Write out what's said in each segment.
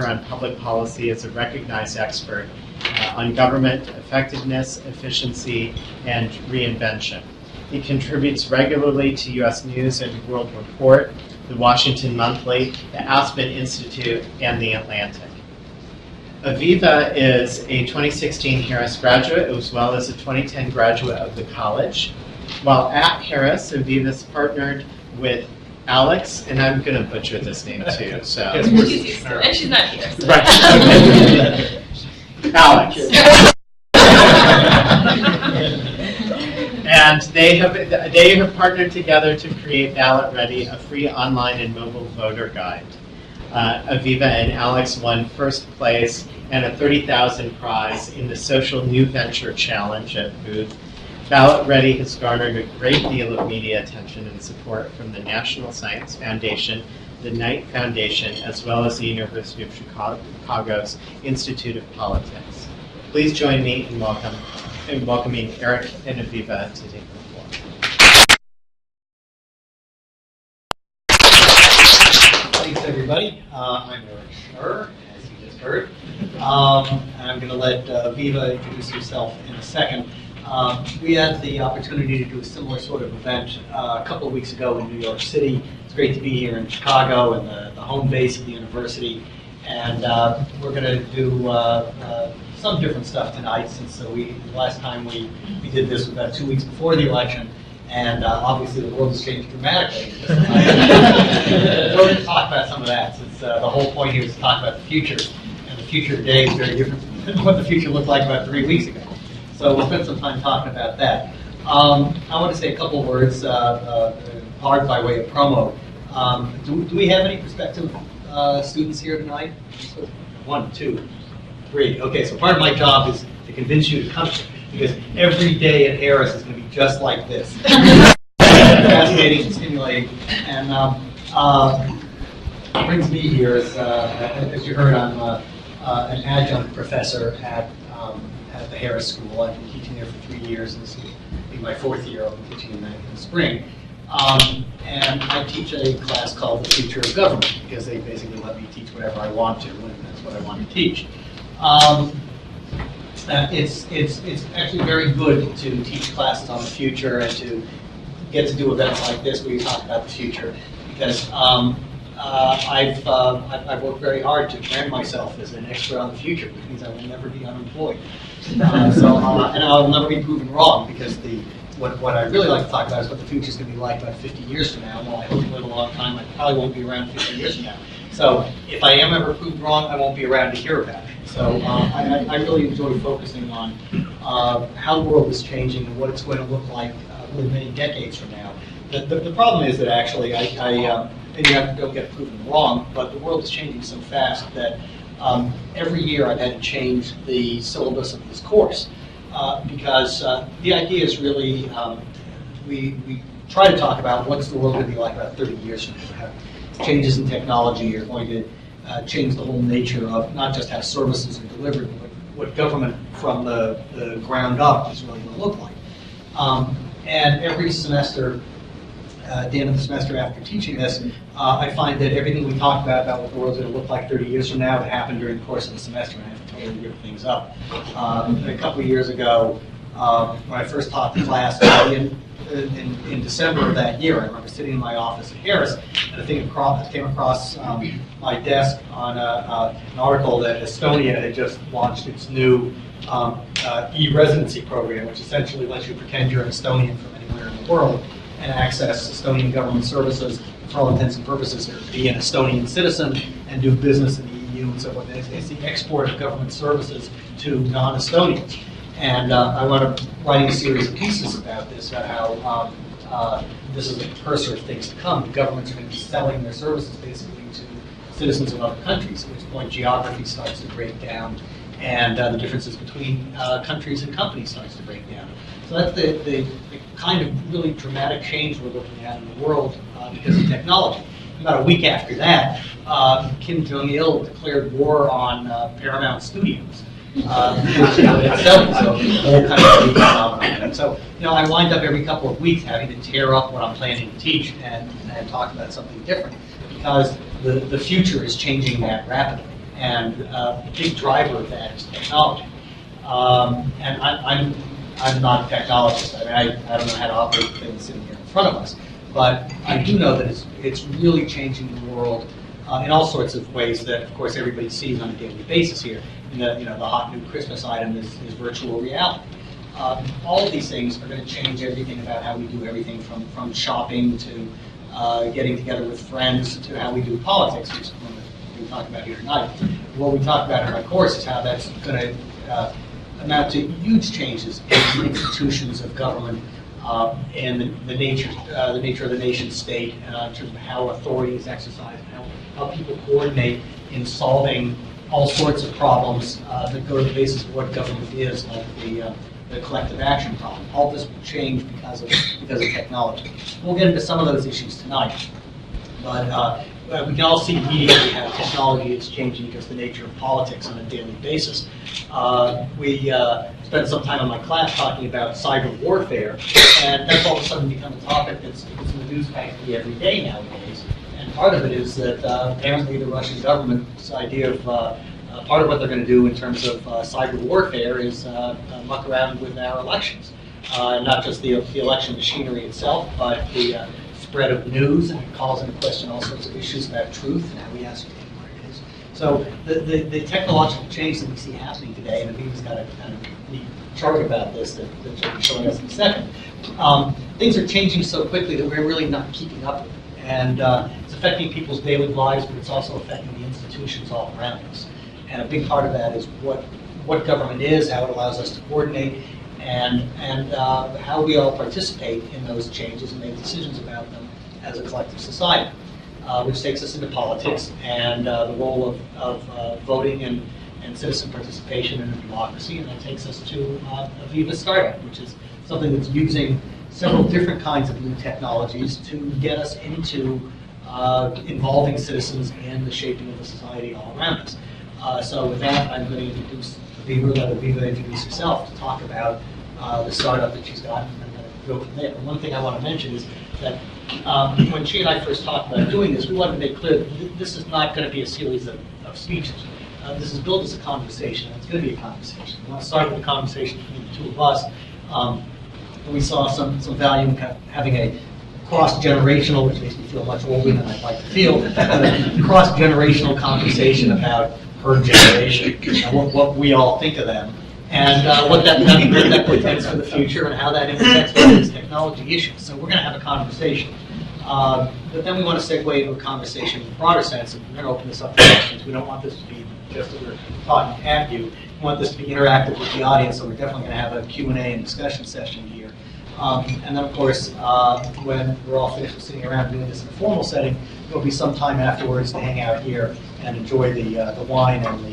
on public policy is a recognized expert on government effectiveness, efficiency, and reinvention. He contributes regularly to U.S. News and World Report, the Washington Monthly, the Aspen Institute, and the Atlantic. Aviva is a 2016 Harris graduate as well as a 2010 graduate of the college. While at Harris, Aviva's partnered with Alex, and I'm going to butcher this name too. So she's used to it, and she's not here. So. Right. Alex. And they have partnered together to create Ballot Ready, a free online and mobile voter guide. Aviva and Alex won first place and a $30,000 prize in the Social New Venture Challenge at Booth. Ballot Ready has garnered a great deal of media attention and support from the National Science Foundation, the Knight Foundation, as well as the University of Chicago's Institute of Politics. Please join me in welcoming Eric and Aviva to take the floor. Thanks, everybody. I'm Eric Schnurr, as you just heard. And I'm going to let Aviva introduce herself in a second. We had the opportunity to do a similar sort of event a couple of weeks ago in New York City. It's great to be here in Chicago and the home base of the university. And we're going to do some different stuff tonight, since the last time we did this was about 2 weeks before the election. And obviously the world has changed dramatically. We're going to talk about some of that, since the whole point here is to talk about the future. And the future today is very different than what the future looked like about 3 weeks ago. So we'll spend some time talking about that. I want to say a couple of words, hard by way of promo. Do we have any prospective students here tonight? 1, 2, 3. Okay, so part of my job is to convince you to come, because every day at Harris is going to be just like this. Fascinating and stimulating. And what brings me here is, as you heard, I'm an adjunct professor at the Harris School. I've been teaching there for 3 years, and this will be my 4th year. I'll be teaching in the spring. And I teach a class called The Future of Government, because they basically let me teach whatever I want to, and that's what I want to teach. It's actually very good to teach classes on the future and to get to do events like this where you talk about the future, because I've worked very hard to brand myself as an expert on the future, which means I will never be unemployed. And I'll never be proven wrong, because what I really like to talk about is what the future is going to be like about 50 years from now. Well, I hope to live a long time. I probably won't be around 50 years from now. So if I am ever proved wrong, I won't be around to hear about it. So I really enjoy focusing on how the world is changing and what it's going to look like really many decades from now. The problem is that actually maybe I don't get proven wrong, but the world is changing so fast that every year I've had to change the syllabus of this course, because the idea is really we try to talk about what's the world going to be like about 30 years from now. Changes in technology are going to change the whole nature of not just how services are delivered, but what government from the ground up is really going to look like. And every semester, at the end of the semester after teaching this, I find that everything we talk about what the world's going to look like 30 years from now, it happened during the course of the semester, and I have to totally rip things up. A couple of years ago, when I first taught the class in December of that year, I remember sitting in my office at Harris, and a thing came across my desk on an article that Estonia had just launched its new e-residency program, which essentially lets you pretend you're an Estonian from anywhere in the world and access Estonian government services for all intents and purposes, be an Estonian citizen and do business in the EU and so forth. It's the export of government services to non-Estonians. And I wound up writing a series of pieces about this, about how this is a precursor of things to come. The governments are going to be selling their services basically to citizens of other countries, at which point geography starts to break down, and the differences between countries and companies starts to break down. So that's the kind of really dramatic change we're looking at in the world because of technology. About a week after that, Kim Jong-il declared war on Paramount Studios. Itself is a whole kind of phenomenon. So, I wind up every couple of weeks having to tear up what I'm planning to teach and talk about something different, because the future is changing that rapidly. And the big driver of that is technology. And I'm not a technologist. I mean, I don't know how to operate the things sitting here in front of us. But I do know that it's really changing the world in all sorts of ways that, of course, everybody sees on a daily basis here. And the hot new Christmas item is virtual reality. All of these things are going to change everything about how we do everything from shopping to getting together with friends to how we do politics, which is one that we talk about here tonight. What we talk about in my course is how that's going to amount to huge changes in the institutions of government and the nature of the nation state in terms of how authority is exercised, how people coordinate in solving all sorts of problems that go to the basis of what government is, like the collective action problem. All this will change because of technology. We'll get into some of those issues tonight, but we can all see immediately how technology is changing just the nature of politics on a daily basis. We spent some time in my class talking about cyber warfare, and that's all of a sudden become a topic that's in the news practically every day nowadays. And part of it is that apparently the Russian government's idea of part of what they're going to do in terms of cyber warfare is muck around with our elections. Not just the election machinery itself, but the spread of news, and it calls into question all sorts of issues about truth and how we ascertain what it is. So the technological change that we see happening today, and Aviva's got a kind of neat chart about this that she'll be showing us in a second. Things are changing so quickly that we're really not keeping up with it. And it's affecting people's daily lives, but it's also affecting the institutions all around us. And a big part of that is what government is, how it allows us to coordinate, and how we all participate in those changes and make decisions about them as a collective society, which takes us into politics and the role of voting and citizen participation in a democracy, and that takes us to Aviva Startup, which is something that's using several different kinds of new technologies to get us into involving citizens in the shaping of the society all around us. So with that, I'm going to introduce Aviva, let Aviva introduce herself to talk about the startup that she's got, and I'm going to go from there. And one thing I want to mention is that when she and I first talked about doing this, we wanted to make clear that this is not going to be a series of speeches. This is built as a conversation, and it's going to be a conversation. We want to start with a conversation between the two of us. We saw some value in having a cross-generational, which makes me feel much older than I'd like to feel, cross-generational conversation about her generation and what we all think of them, and what that portends for the future and how that intersects with these technology issues. So we're going to have a conversation. But then we want to segue into a conversation in a broader sense, and we're going to open this up to questions. We don't want this to be just that we're talking at you. We want this to be interactive with the audience, so we're definitely going to have a Q&A and discussion session here. And then, of course, when we're all finished sitting around doing this in a formal setting, there'll be some time afterwards to hang out here and enjoy the wine and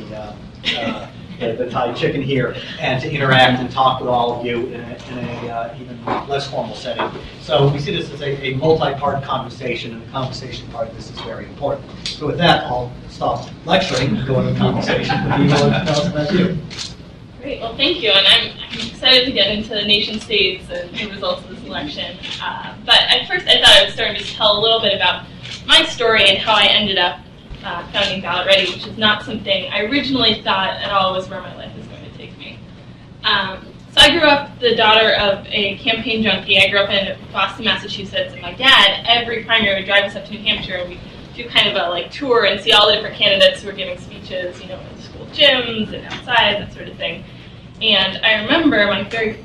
the Thai chicken here, and to interact and talk with all of you in a even less formal setting. So we see this as a multi-part conversation, and the conversation part of this is very important. So with that, I'll stop lecturing and go into the conversation. Aviva, tell us about you. Great, well thank you, and I'm excited to get into nation states and the results of this election. But at first I thought I would start to just tell a little bit about my story and how I ended up founding Ballot Ready, which is not something I originally thought at all was where my life was going to take me. So I grew up the daughter of a campaign junkie. I grew up in Boston, Massachusetts, and my dad, every primary, would drive us up to New Hampshire, and we'd do kind of a tour and see all the different candidates who were giving speeches, in the school gyms and outside, that sort of thing. And I remember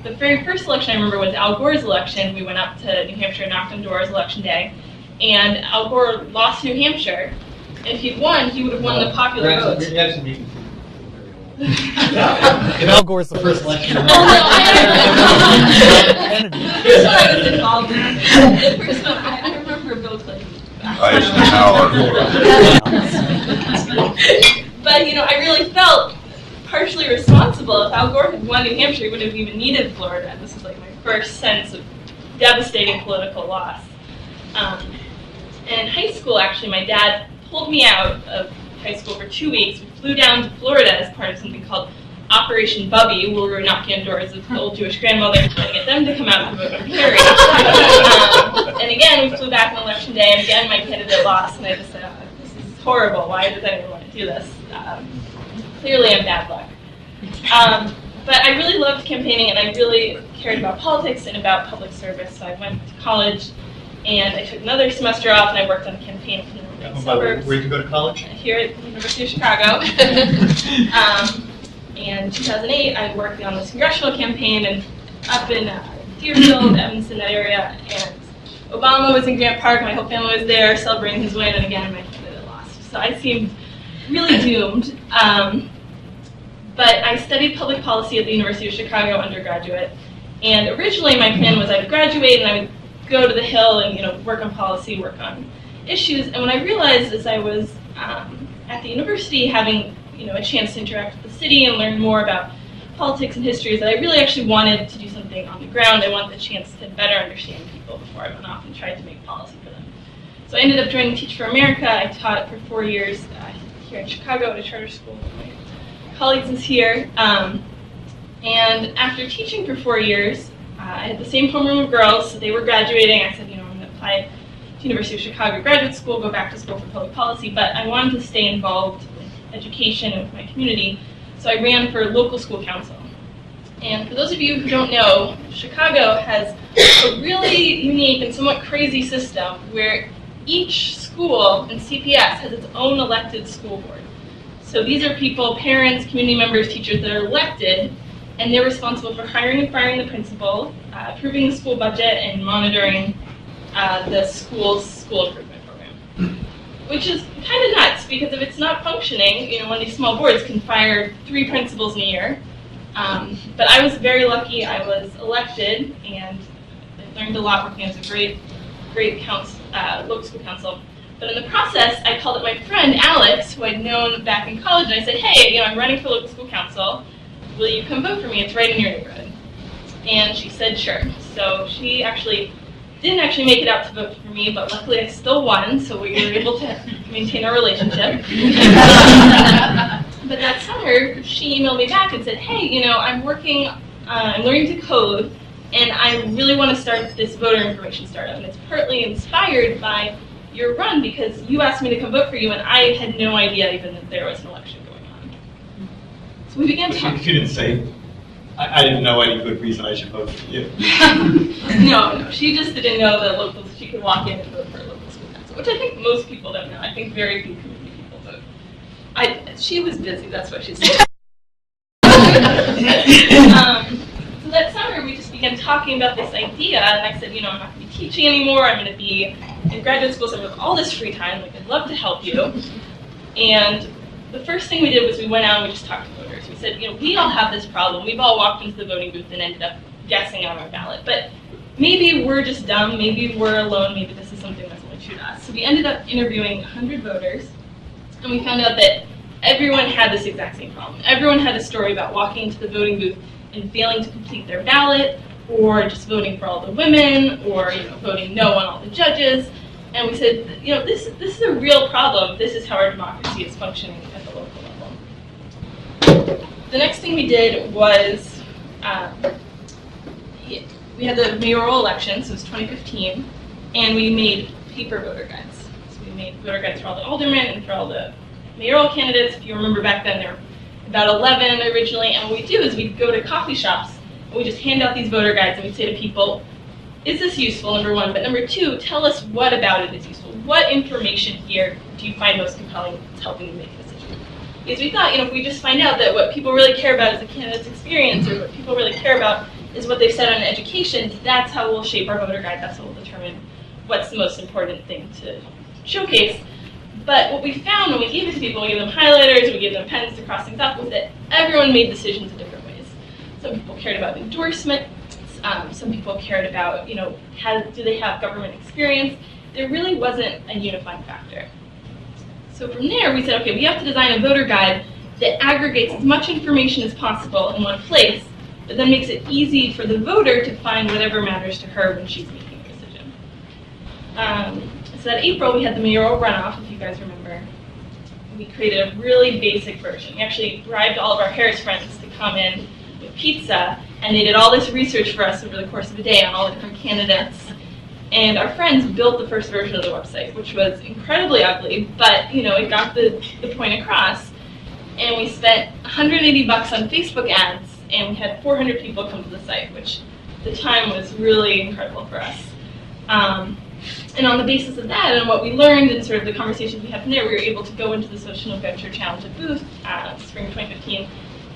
the very first election I remember was Al Gore's election. We went up to New Hampshire, knocked on doors election day, and Al Gore lost New Hampshire. If he'd won, he would have won the popular votes. If Al Gore's the first election. Oh, no, I was involved in it. The first one, I remember Bill Clinton. But, I really felt partially responsible. If Al Gore had won New Hampshire, he wouldn't have even needed Florida. And this is my first sense of devastating political loss. In high school, actually, my dad pulled me out of high school for 2 weeks. We flew down to Florida as part of something called Operation Bubby, where we were knocking on doors of old Jewish grandmothers trying to get them to come out and vote for Hillary. And again, we flew back on election day, and again, my candidate lost, and I just said, this is horrible. Why does anyone want to do this? Clearly I'm bad luck. But I really loved campaigning, and I really cared about politics and about public service. So I went to college, and I took another semester off, and I worked on a campaign for the northern suburbs. Where did you go to college? Here at the University of Chicago. And in 2008, I worked on this congressional campaign, and up in Deerfield, Evanston, that area, and Obama was in Grant Park. My whole family was there celebrating his win, and again, my candidate lost. So I seemed really doomed. But I studied public policy at the University of Chicago undergraduate, and originally my plan was I would graduate and I would go to the Hill and work on policy, work on issues. And when I realized as I was at the university having a chance to interact with the city and learn more about politics and history, is that I really actually wanted to do something on the ground. I wanted the chance to better understand people before I went off and tried to make policy for them. So I ended up joining Teach for America. I taught for 4 years here in Chicago at a charter school. My colleagues is here. And after teaching for 4 years, I had the same homeroom of girls, so they were graduating. I said, I'm going to apply to University of Chicago graduate school, go back to school for public policy, but I wanted to stay involved with education and with my community, so I ran for local school council. And for those of you who don't know, Chicago has a really unique and somewhat crazy system where each school in CPS has its own elected school board. So these are people, parents, community members, teachers that are elected, and they're responsible for hiring and firing the principal, approving the school budget, and monitoring the school's school improvement program. Which is kind of nuts, because if it's not functioning, one of these small boards can fire 3 principals in a year. But I was very lucky. I was elected, and I learned a lot working as a great local school council. But in the process, I called up my friend Alex, who I'd known back in college, and I said, hey, I'm running for local school council. Will you come vote for me? It's right in your neighborhood. And she said, sure. So she didn't actually make it out to vote for me, but luckily I still won, so we were able to maintain our relationship. But that summer, she emailed me back and said, hey, I'm learning to code, and I really want to start this voter information startup. And it's partly inspired by your run, because you asked me to come vote for you, and I had no idea even that there was an election going on. So we began talking. You didn't say, I didn't know any good reason I should vote for you. No, she just didn't know that she could walk in and vote for a local school council, which I think most people don't know. I think very few community people vote. She was busy, that's what she said. So that summer we just began talking about this idea, and I said, I'm not going to be teaching anymore, I'm going to be in graduate school, so I have all this free time, I'd love to help you. And the first thing we did was we went out and we just talked to voters. We said, we all have this problem. We've all walked into the voting booth and ended up guessing on our ballot. But maybe we're just dumb, maybe we're alone, maybe this is something that's only true to us. So we ended up interviewing 100 voters, and we found out that everyone had this exact same problem. Everyone had a story about walking into the voting booth and failing to complete their ballot, or just voting for all the women, or voting no on all the judges. And we said, this is a real problem. This is how our democracy is functioning at the local level. The next thing we did was we had the mayoral election, so it was 2015, and we made paper voter guides. So we made voter guides for all the aldermen and for all the mayoral candidates. If you remember back then, there were about 11 originally, and what we do is we'd go to coffee shops and we just hand out these voter guides, and we'd say to people, is this useful, number one, but number two, tell us what about it is useful. What information here do you find most compelling that's helping you make a decision? Because we thought, if we just find out that what people really care about is the candidate's experience, or what people really care about is what they've said on education, that's how we'll shape our voter guide, that's how we'll determine what's the most important thing to showcase. But what we found when we gave it to people, we gave them highlighters, we gave them pens to cross things off, was that everyone made decisions in different ways. Some people cared about endorsement. Some people cared about, do they have government experience? There really wasn't a unifying factor. So from there, we said, okay, we have to design a voter guide that aggregates as much information as possible in one place, but then makes it easy for the voter to find whatever matters to her when she's making a decision. So that April, we had the mayoral runoff, if you guys remember. We created a really basic version. We actually bribed all of our Harris friends to come in with pizza, and they did all this research for us over the course of a day on all the different candidates. And our friends built the first version of the website, which was incredibly ugly, but it got the point across. and we spent $180 on Facebook ads, and we had 400 people come to the site, which at the time was really incredible for us. And on the basis of that and what we learned and sort of the conversations we had from there, we were able to go into the Social Venture Challenge at Booth, spring 2015,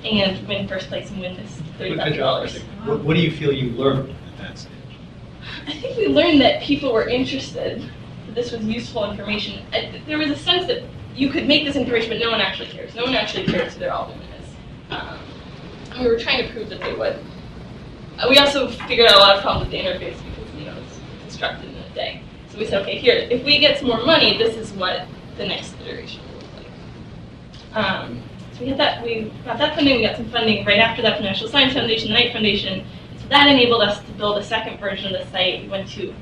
and win first place and win this $30,000. What do you feel you learned at that stage? I think we learned that people were interested, that this was useful information. There was a sense that you could make this information, but no one actually cares. No one actually cares who their alderman is. And we were trying to prove that they would. We also figured out a lot of problems with the interface because it's constructed in a day. So we said, okay, here, if we get some more money, this is what the next iteration will look like. So we got that funding. We got some funding right after that from the National Science Foundation, the Knight Foundation. So that enabled us to build a second version of the site. We went to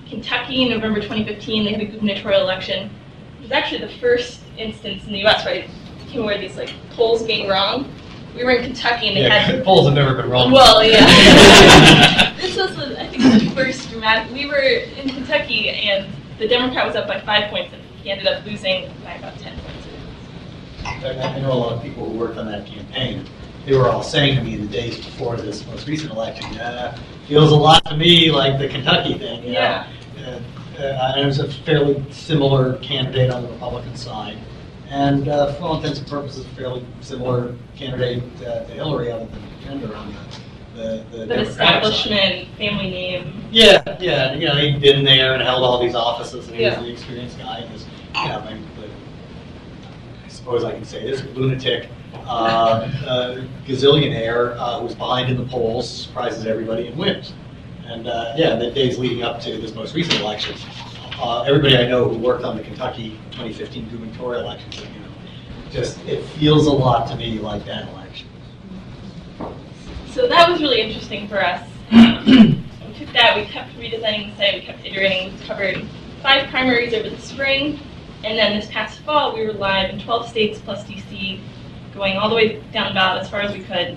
Kentucky in November 2015. They had a gubernatorial election. It was actually the first instance in the U.S. where it became where these polls being wrong. We were in Kentucky and they had polls have never been wrong. Well, yeah. This was, I think, the first dramatic. We were in Kentucky and the Democrat was up by 5 points and he ended up losing by about 10 points. I know a lot of people who worked on that campaign. They were all saying to me in the days before this most recent election, feels a lot to me like the Kentucky thing. Yeah. And it was a fairly similar candidate on the Republican side. And for all intents and purposes, fairly similar candidate to Hillary, other than gender on the Democratic establishment, side. family name. Yeah. He'd been there and held all these offices, and he was the experienced guy. He was, I suppose I can say this, lunatic, gazillionaire who's behind in the polls, surprises everybody, and wins. And the days leading up to this most recent election, everybody I know who worked on the Kentucky 2015 gubernatorial election said, it feels a lot to me like that election. So that was really interesting for us. We took that, we kept redesigning the site, we kept iterating, we covered 5 primaries over the spring, and then this past fall we were live in 12 states plus DC, going all the way down ballot as far as we could.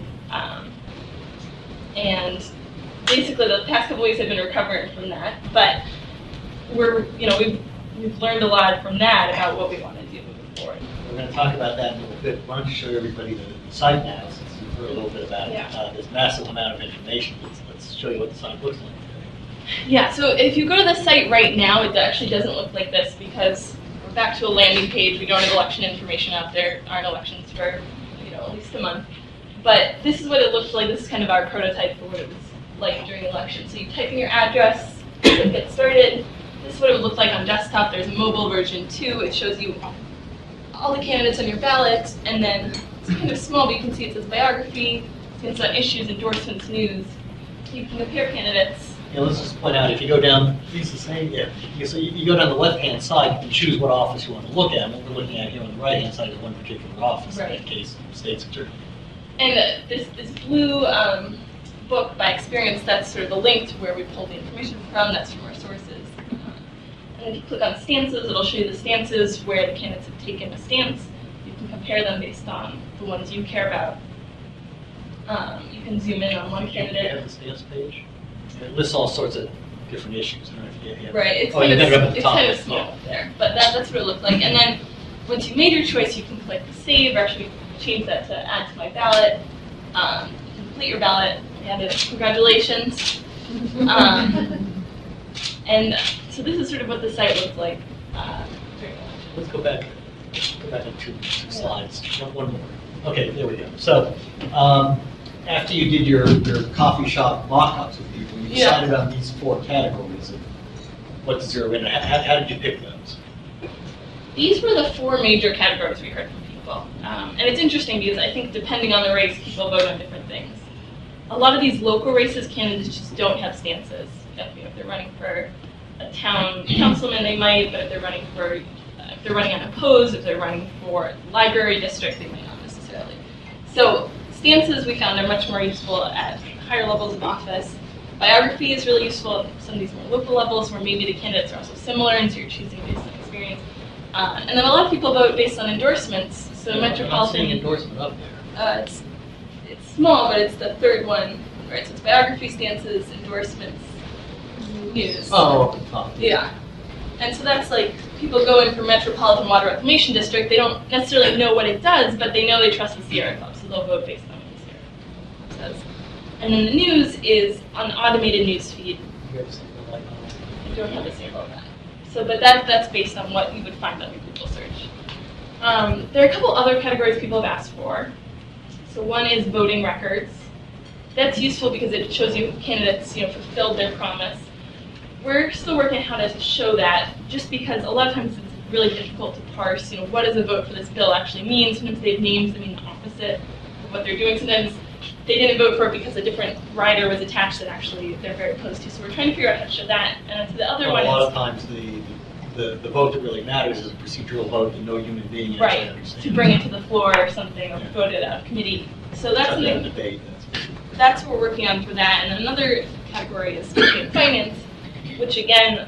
And basically the past couple weeks I've been recovering from that, but we've learned a lot from that about what we want to do moving forward. We're going to talk about that in a little bit. Why don't you show everybody the site now, since you've heard a little bit about this massive amount of information. Let's show you what the site looks like. Yeah, so if you go to the site right now, it actually doesn't look like this because we're back to a landing page. We don't have election information out there. Aren't elections for at least a month. But this is what it looks like. This is kind of our prototype for what it was like during the election. So you type in your address, get started. This is what it would look like on desktop. There's a mobile version too. It shows you all the candidates on your ballot, and then it's kind of small, but you can see it says biography, it's got issues, endorsements, news. You can compare candidates. Let's just point out, if you go down, it's the same, so you go down the left-hand side, you can choose what office you want to look at. What we're looking at here on the right-hand side is one particular office, in that case, state's attorney. And this blue book, by experience, that's sort of the link to where we pulled the information from. That's from our sources. And if you click on stances, it'll show you the stances where the candidates have taken a stance. You can compare them based on the ones you care about. You can zoom in on one candidate. You have the stance page? It lists all sorts of different issues. I don't know if you have right, it's kind of small up there, but that's what it looked like. And then once you made your choice, you can click save, or actually change that to add to my ballot. You can complete your ballot. Congratulations. And so this is sort of what the site looks like. Let's go back to two slides. One more. Okay, there we go. So after you did your coffee shop mock-ups with people, you decided on these 4 categories of what to zero in. How did you pick those? These were the 4 major categories we heard from people. And it's interesting because I think depending on the race, people vote on different things. A lot of these local races, candidates just don't have stances. If they're running for a town councilman, they might, but if they're running unopposed, if they're running for library district, they might not necessarily. So stances we found are much more useful at higher levels of office. Biography is really useful at some of these more local levels where maybe the candidates are also similar, and so you're choosing based on experience. And then a lot of people vote based on endorsements. So metropolitan. I'm not seeing endorsement up there. It's small, but it's the 3rd one. Right, so it's biography, stances, endorsements, news. Oh, up the top. Yeah. And so that's like people go in for Metropolitan Water Reclamation District, they don't necessarily know what it does, but they know they trust the Sierra Club, so they'll vote based on what the Sierra Club says. And then the news is an automated news feed. I don't have the sample of that. So, but that's based on what you would find on your Google search. There are a couple other categories people have asked for. So one is voting records. That's useful because it shows you candidates, fulfilled their promise. We're still working on how to show that, just because a lot of times it's really difficult to parse, what does a vote for this bill actually mean? Sometimes they have names that mean the opposite of what they're doing. Sometimes they didn't vote for it because a different rider was attached that actually they're very opposed to. So we're trying to figure out how to show that. And the other one a lot is, of times the vote that really matters is a procedural vote that no human being actually right, understands. to bring it to the floor or something, or vote it out of committee. So that's Shut down something. debate. That's what we're working on for that. And another category is campaign finance, which again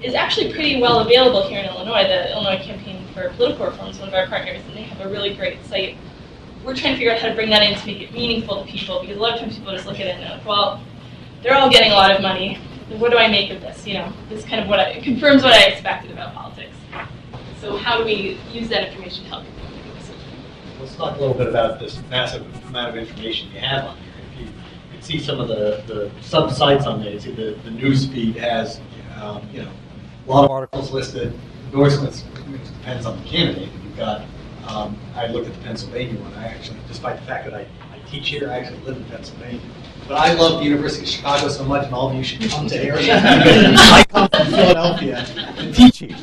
is actually pretty well available here in Illinois. The Illinois Campaign for Political Reform is one of our partners, and they have a really great site. We're trying to figure out how to bring that in to make it meaningful to people, because a lot of times people just look at it and they're like, well, they're all getting a lot of money. What do I make of this? This kind of it confirms what I expected about politics. So how do we use that information to help people make a decision? Let's talk a little bit about this massive amount of information you have on here. If you can see some of the sub-sites on there, you see the news feed has, a lot of articles listed, endorsements, which depends on the candidate. You've got, I looked at the Pennsylvania one. I actually, despite the fact that I teach here, I actually live in Pennsylvania. But I love the University of Chicago so much, and all of you should come to Harrison. I come from Philadelphia to teach here.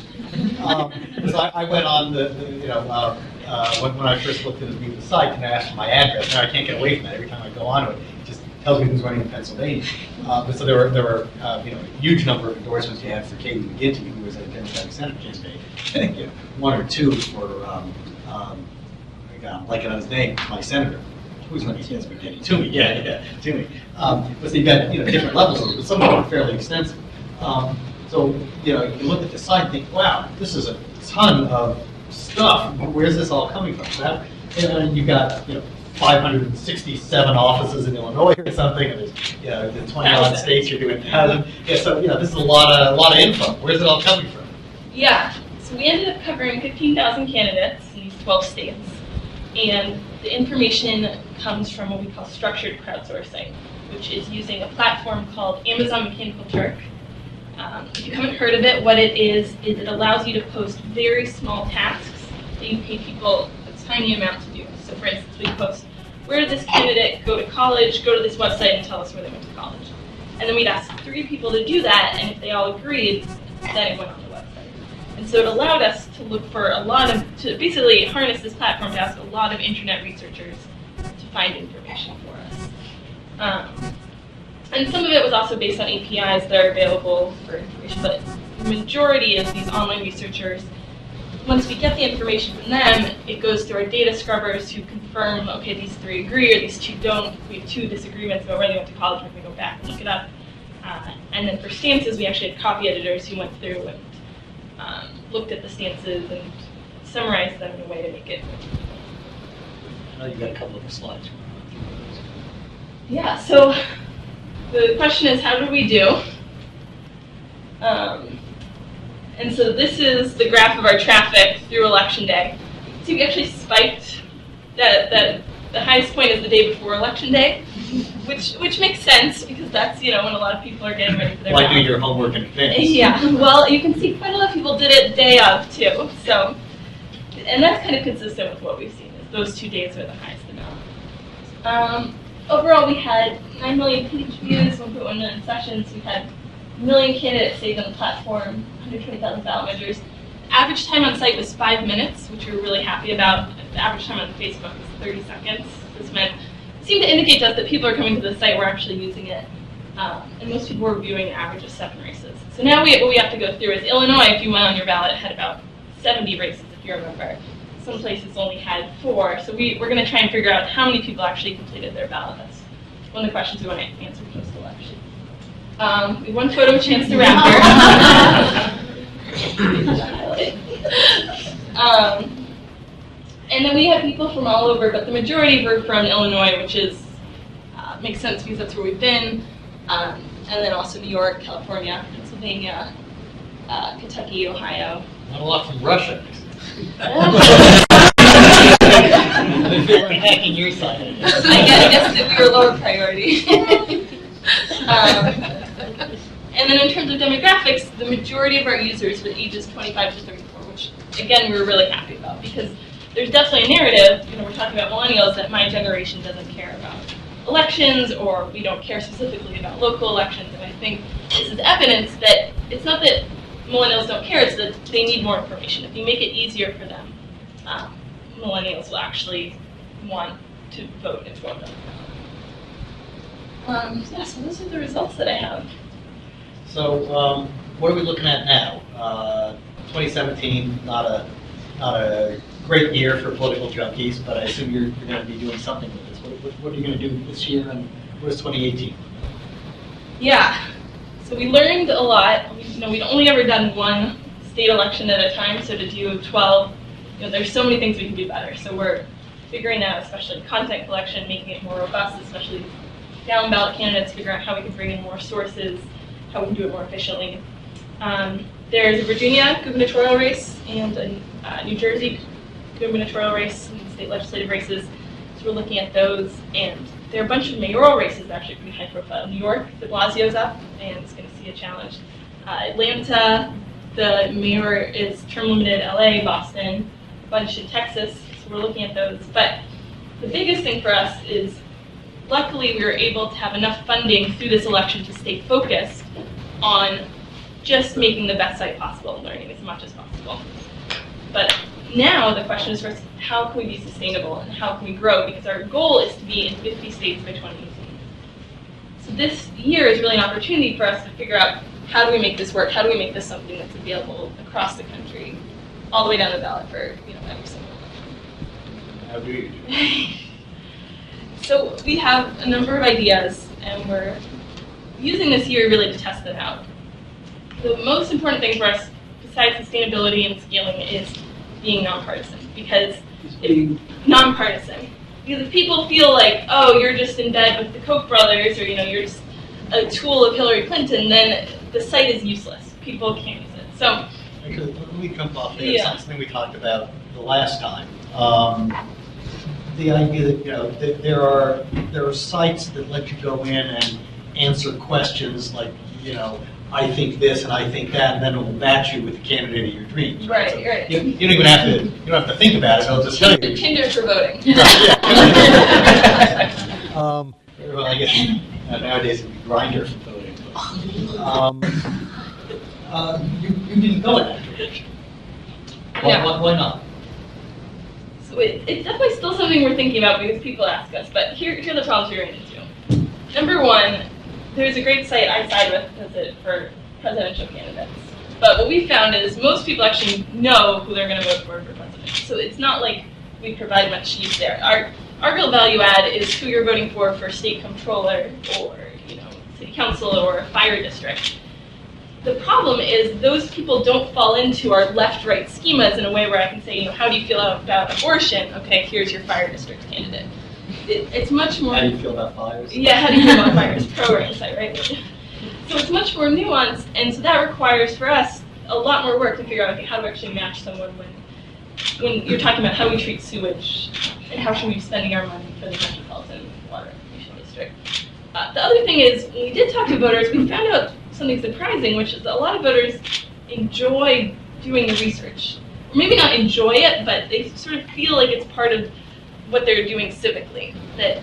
So I went on when I first looked at the site and I asked for my address. Now I can't get away from that. Every time I go on it, it just tells me who's running in Pennsylvania. So there were a huge number of endorsements you had for Katie McGinty, who was at a Democratic Senate campaign. I think one or two for I'm blanking on his name, my senator. Who's running against McGinty? Toomey, Toomey. So you've got different levels of it, but some of them are fairly extensive. So you look at the site and think, wow, this is a ton of stuff. Where's this all coming from? And you've got 567 offices in Illinois or something, and there's the 20-odd states you're doing. Yeah, so this is a lot of info. Where's it all coming from? Yeah, so we ended up covering 15,000 candidates in these 12 states, and the information comes from what we call structured crowdsourcing, which is using a platform called Amazon Mechanical Turk. If you haven't heard of it, what it is it allows you to post very small tasks that you pay people a tiny amount to do. So for instance, we post, where did this candidate go to college? Go to this website and tell us where they went to college. And then we'd ask 3 people to do that, and if they all agreed, then it went on the website. And so it allowed us to look for to basically harness this platform to ask a lot of internet researchers to find information for us. And some of it was also based on APIs that are available for information, but the majority of these online researchers, once we get the information from them, it goes through our data scrubbers who confirm, okay, these 3 agree or these 2 don't. We have 2 disagreements about where they went to college. We're going to go back and look it up. And then for stances, we actually had copy editors who went through and looked at the stances and summarized them in a way to make it. I know you've got a couple of slides. Yeah, so the question is, how do we do? And so this is the graph of our traffic through Election Day. So we actually spiked that the highest point is the day before Election Day, which makes sense because that's when a lot of people are getting ready for their Why ballot. do your homework in advance? Yeah, well, you can see quite a lot of people did it day of too. So, and that's kind of consistent with what we've seen. Is those 2 days are the highest amount. Overall, we had 9 million page views, 1.1 million sessions. We had 1 million candidates saved on the platform, 120,000 ballot measures. Average time on site was 5 minutes, which we were really happy about. The average time on Facebook was 30 seconds. This seemed to indicate to us that people are coming to the site, we're actually using it. And most people were viewing an average of 7 races. So now what we have to go through is Illinois, if you went on your ballot, had about 70 races, if you remember. Some places only had 4. So we're going to try and figure out how many people actually completed their ballot. That's one of the questions we want to answer post-election. We have one photo of Chance the Rapper. And then we have people from all over, but the majority were from Illinois, which makes sense because that's where we've been. And then also New York, California, Pennsylvania, Kentucky, Ohio, Not a lot from Russia. I I feel like hacking your side. guess that we were lower priority. And then in terms of demographics, the majority of our users were ages 25 to 34, which again we were really happy about because there's definitely a narrative, we're talking about millennials, that my generation doesn't care about elections or we don't care specifically about local elections. And I think this is evidence that it's not that millennials don't care, it's that they need more information. If you make it easier for them, millennials will actually want to vote and vote on. So those are the results that I have. So what are we looking at now? 2017, not a great year for political junkies, but I assume you're going to be doing something with this. What are you going to do this year, and what is 2018? Yeah, so we learned a lot. We'd only ever done one state election at a time, so to do 12, there's so many things we can do better. So we're figuring out, especially content collection, making it more robust, especially down ballot candidates, figuring out how we can bring in more sources, how we can do it more efficiently. There's a Virginia gubernatorial race and a New Jersey gubernatorial race and state legislative races. So we're looking at those, and there are a bunch of mayoral races actually pretty high profile. New York, de Blasio's up and is going to see a challenge. Atlanta, the mayor is term limited. LA, Boston, a bunch in Texas. So we're looking at those. But the biggest thing for us is, luckily we were able to have enough funding through this election to stay focused on just making the best site possible and learning as much as possible. But now the question is for us, how can we be sustainable and how can we grow? Because our goal is to be in 50 states by 2018. So this year is really an opportunity for us to figure out, how do we make this work? How do we make this something that's available across the country, all the way down the ballot for every single election? How do you do it? So we have a number of ideas, and we're using this year really to test them out. The most important thing for us, besides sustainability and scaling, is being nonpartisan. Because nonpartisan. Because if people feel like, oh, you're just in bed with the Koch brothers, or you're just a tool of Hillary Clinton, then the site is useless. People can't use it. So Actually, let me jump off there. Yeah. Something we talked about the last time. The idea that there are sites that let you go in and answer questions like, I think this and I think that, and then it will match you with the candidate of your dreams. Right, So right. You don't even have to think about it. It'll just tell you. Tinder for voting. Well, I guess nowadays it would be Grindr for voting. You didn't go in that direction. Why not? So it's definitely still something we're thinking about because people ask us, but here are the problems we run into. Number one, there's a great site I side with does it for presidential candidates. But what we found is most people actually know who they're going to vote for president. So it's not like we provide much use there. Our real value add is who you're voting for state comptroller or city council or a fire district. The problem is those people don't fall into our left-right schemas in a way where I can say, how do you feel about abortion? Okay, here's your fire district candidate. It's much more. How do you feel about fires? Yeah, how do you feel about fires? Pro or anti, right? So it's much more nuanced, and so that requires for us a lot more work to figure out how to actually match someone when you're talking about how we treat sewage and how should we be spending our money for the Metropolitan Water Reclamation District. The other thing is, when we did talk to voters, we found out something surprising, which is a lot of voters enjoy doing the research. Or maybe not enjoy it, but they sort of feel like it's part of what they're doing civically. That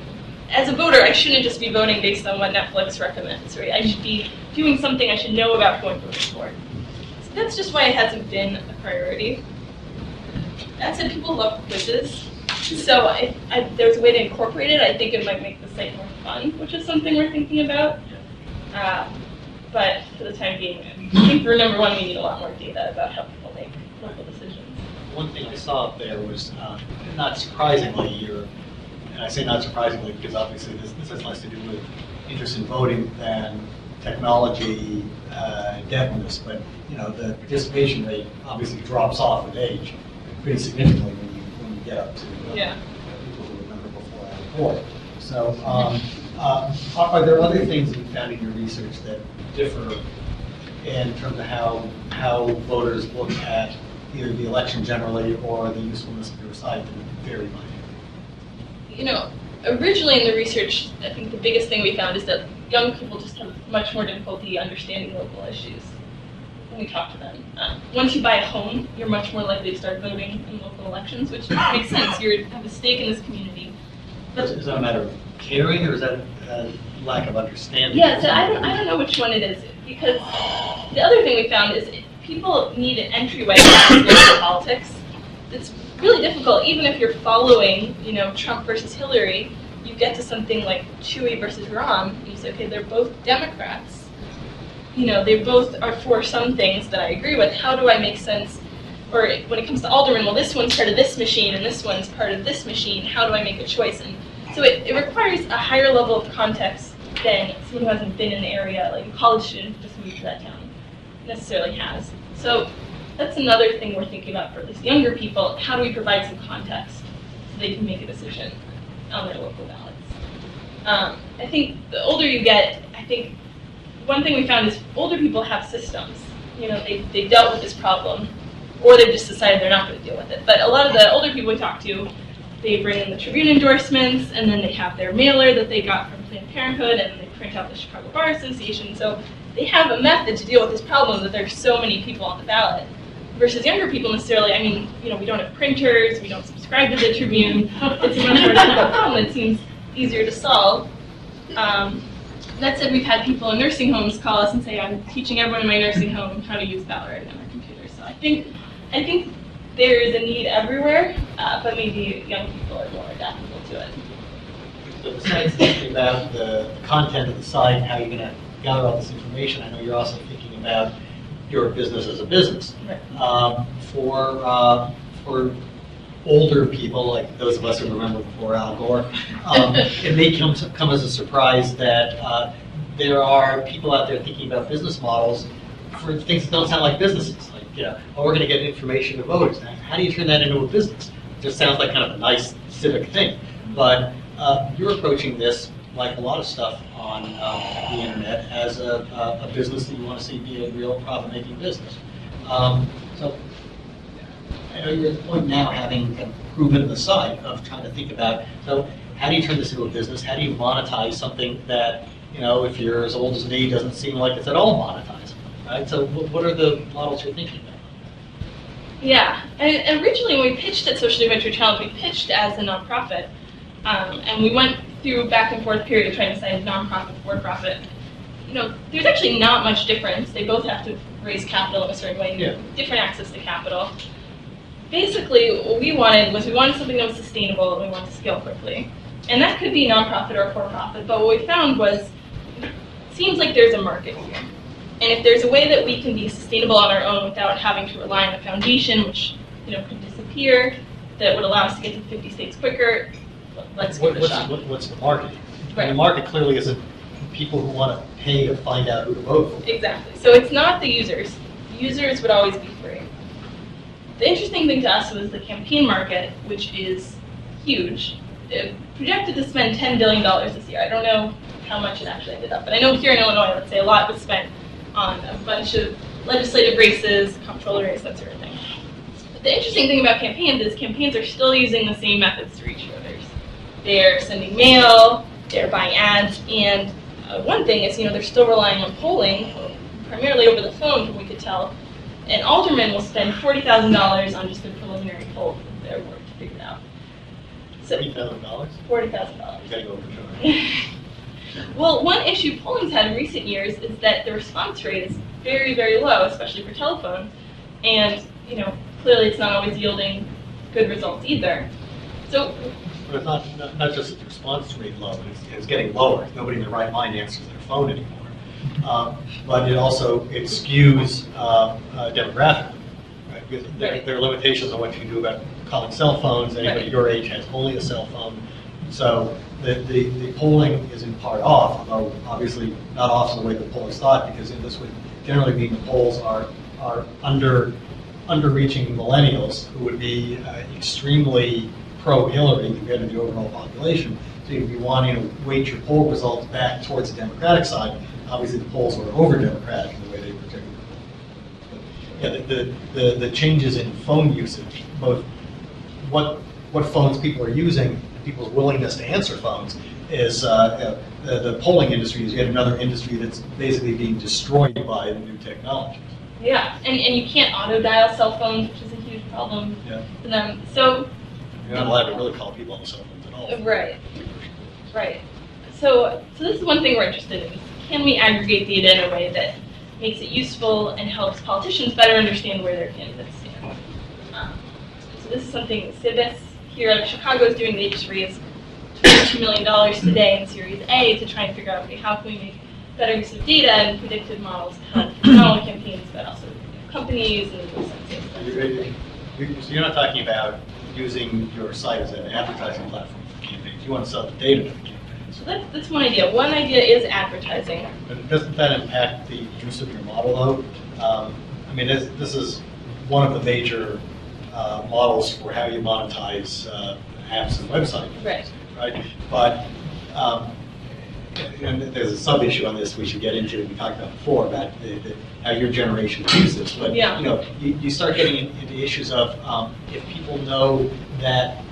as a voter, I shouldn't just be voting based on what Netflix recommends, right? I should be doing something I should know about who I'm voting for. So that's just why it hasn't been a priority. That said, people love quizzes. So if there's a way to incorporate it, I think it might make the site more fun, which is something we're thinking about. But for the time being, I think for number one, we need a lot more data about how people make local decisions. One thing I saw up there was, not surprisingly, and I say not surprisingly because obviously this has less to do with interest in voting than technology depthness, but the participation rate obviously drops off with age pretty significantly when you get up to people who remember before and before. So are there other things that you found in your research that differ in terms of how voters look at either the election generally or the usefulness of your site to vary by. You know, originally in the research, I think the biggest thing we found is that young people just have much more difficulty understanding local issues when we talk to them. Once you buy a home, you're much more likely to start voting in local elections, which makes sense. You have a stake in this community. Is that a matter of caring, or is that a lack of understanding? Yeah, so I don't know which one it is, because the other thing we found is people need an entryway into local politics. It's really difficult, even if you're following, you know, Trump versus Hillary. You get to something like Chewy versus Rahm, and you say, okay, they're both Democrats. You know, they both are for some things that I agree with. How do I make sense? Or when it comes to aldermen, well, this one's part of this machine and this one's part of this machine. How do I make a choice? And so it requires a higher level of context than someone who hasn't been in the area, like a college student who just moved to that town, necessarily has. So that's another thing we're thinking about for these younger people. How do we provide some context so they can make a decision on their local ballots? I think the older you get, I think one thing we found is older people have systems. You know, they've dealt with this problem, or they've just decided they're not going to deal with it. But a lot of the older people we talk to, they bring in the Tribune endorsements, and then they have their mailer that they got from Planned Parenthood, and they print out the Chicago Bar Association. So they have a method to deal with this problem that there's so many people on the ballot. Versus younger people necessarily, I mean, you know, we don't have printers, we don't subscribe to the Tribune. It's a much more difficult problem that seems easier to solve. That said, we've had people in nursing homes call us and say, I'm teaching everyone in my nursing home how to use Ballot on their computer. So I think there is a need everywhere, but maybe young people are more adaptable to it. So besides thinking about the content of the site and how you're going to gather all this information, I know you're also thinking about your business as a business. Right. For older people, like those of us who remember before Al Gore, it may come as a surprise that there are people out there thinking about business models for things that don't sound like businesses. Like, you know, oh, we're going to get information to voters. Now, how do you turn that into a business? It just sounds like kind of a nice civic thing. But you're approaching this, like a lot of stuff on the internet, as a business that you want to see be a real profit-making business. So I know you're at the point now, having kind of proven the site, of trying to think about, so how do you turn this into a business? How do you monetize something that, you know, if you're as old as me, doesn't seem like it's at all monetizable, right? So what are the models you're thinking about? Yeah, and originally when we pitched at Social Adventure Challenge, we pitched as a nonprofit, and we went through a back and forth period of trying to decide nonprofit, for-profit. You know, there's actually not much difference. They both have to raise capital in a certain way, yeah. Different access to capital. Basically, what we wanted something that was sustainable, and we wanted to scale quickly. And that could be nonprofit or for-profit, but what we found was, it seems like there's a market here. And if there's a way that we can be sustainable on our own without having to rely on a foundation, which, you know, could disappear, that would allow us to get to 50 states quicker, let's give it a shot. What's the market? Right. And the market clearly isn't people who want to pay to find out who to vote for. Exactly. So it's not the users. Users would always be free. The interesting thing to us was the campaign market, which is huge. It projected to spend $10 billion this year. I don't know how much it actually ended up, but I know here in Illinois, let's say a lot was spent on a bunch of legislative races, comptroller race, that sort of thing. But the interesting thing about campaigns is campaigns are still using the same methods to reach voters. They're sending mail, they're buying ads, and one thing is, you know, they're still relying on polling, primarily over the phone, from what we could tell. An alderman will spend $40,000 on just a preliminary poll of their work to figure it out. So $40,000? $40,000. You gotta go for sure. Well, one issue polling's had in recent years is that the response rate is very, very low, especially for telephone. And, you know, clearly it's not always yielding good results either. So, But it's not just that the response rate low, it's getting lower. Nobody in their right mind answers their phone anymore. But it also, it skews demographically. Right? Because there are limitations on what you can do about calling cell phones. Anybody your age has only a cell phone. So the polling is in part off, although obviously not off in the way the pollers thought, because this would generally mean the polls are underreaching millennials who would be extremely pro-Hillary compared to the overall population. So you'd be wanting to weight your poll results back towards the Democratic side. Obviously the polls were over-Democratic in the way they projected. Yeah, the changes in phone usage, both what phones people are using, people's willingness to answer phones, is the polling industry is yet another industry that's basically being destroyed by the new technology. Yeah, and you can't auto dial cell phones, which is a huge problem for them. So you're not allowed to really call people on the cell phones at all. Right. So this is one thing we're interested in. Can we aggregate data in a way that makes it useful and helps politicians better understand where their candidates stand? So this is something Civis here out of Chicago is doing. They just raised $2 million today in Series A to try and figure out, okay, how can we make better use of data and predictive models to help not only campaigns but also companies and census. So you're not talking about using your site as an advertising platform for campaigns. You want to sell the data to the campaigns. So that's one idea. One idea is advertising. But doesn't that impact the use of your model, though? I mean, this is one of the major models for how you monetize apps and websites. Right? But and there's a sub-issue on this we should get into, we talked about before, about how your generation views this. But you start getting into issues of if people know that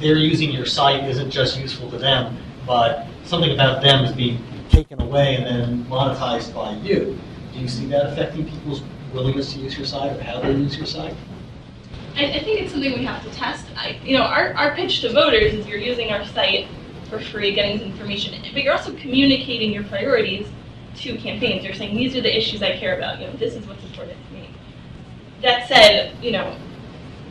they're using your site isn't just useful to them, but something about them is being taken away and then monetized by you. Do you see that affecting people's willingness to use your site or how they use your site? I think it's something we have to test. Our pitch to voters is you're using our site for free, getting this information, but you're also communicating your priorities to campaigns. You're saying, these are the issues I care about. This is what's important to me. That said,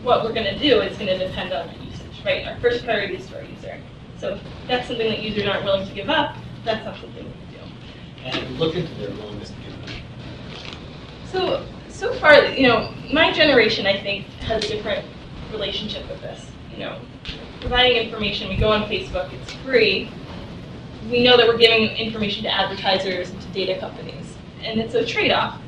what we're going to do is going to depend on our usage, right? Our first priority is to our user. So if that's something that users aren't willing to give up, that's not something we can do. And look into their willingness to give up. So far, my generation, I think, has a different relationship with this. Providing information, we go on Facebook, it's free. We know that we're giving information to advertisers and to data companies, and it's a trade-off.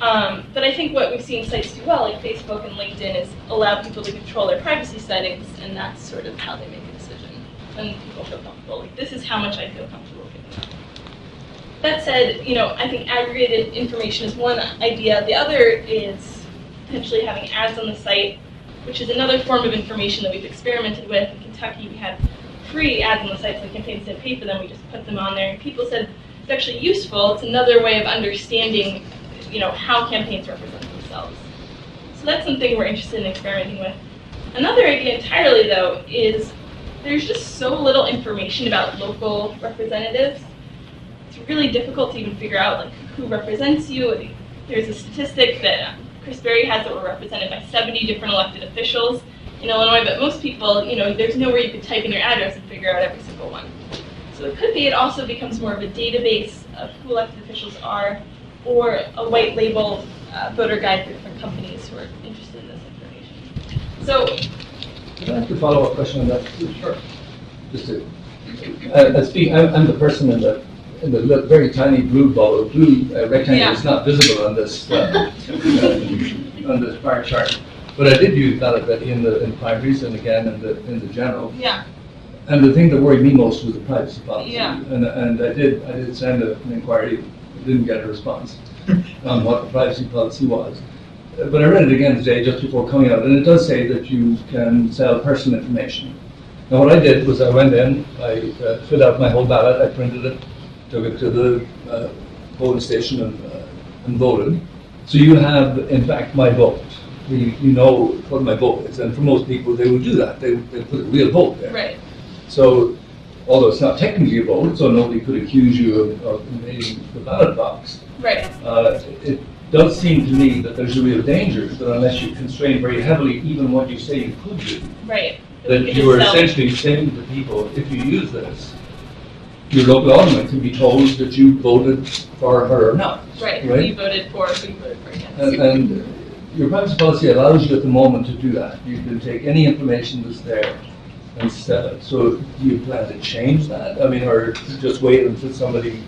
But I think what we've seen sites do well, like Facebook and LinkedIn, is allow people to control their privacy settings, and that's sort of how they make a decision. And people feel comfortable. Like, this is how much I feel comfortable giving up. That said, I think aggregated information is one idea. The other is potentially having ads on the site, which is another form of information that we've experimented with. In Kentucky, we had free ads on the site, so the campaigns didn't pay for them. We just put them on there. And people said it's actually useful. It's another way of understanding, how campaigns represent themselves. So that's something we're interested in experimenting with. Another idea entirely, though, is there's just so little information about local representatives. It's really difficult to even figure out who represents you. There's a statistic that Chris Berry has that we're represented by 70 different elected officials in Illinois, but most people, there's nowhere you could type in your address and figure out every single one. So it also becomes more of a database of who elected officials are, or a white label voter guide for different companies who are interested in this information. So, can I ask a follow-up question on that? Sure. Just to, I'm the person in the very tiny blue bubble, rectangle is not visible on this on this bar chart. But I did use ballot ready in the primaries and again in the general. Yeah. And the thing that worried me most was the privacy policy. Yeah. And I did send an inquiry, didn't get a response on what the privacy policy was. But I read it again today just before coming out, and it does say that you can sell personal information. Now what I did was I went in, I filled out my whole ballot, I printed it, took it to the polling station and voted. So you have, in fact, my vote. You know what my vote is, and for most people they would do that. They put a real vote there. Right. So, although it's not technically a vote, so nobody could accuse you of invading the ballot box. Right. It does seem to me that there's a real danger that unless you constrain very heavily even what you say you could do, right. that you are essentially saying to people, if you use this, your local alderman can be told that you voted for her or not. Right. Who you voted for, who you voted for against. And your privacy policy allows you at the moment to do that. You can take any information that's there and sell it. So do you plan to change that? I mean, or just wait until somebody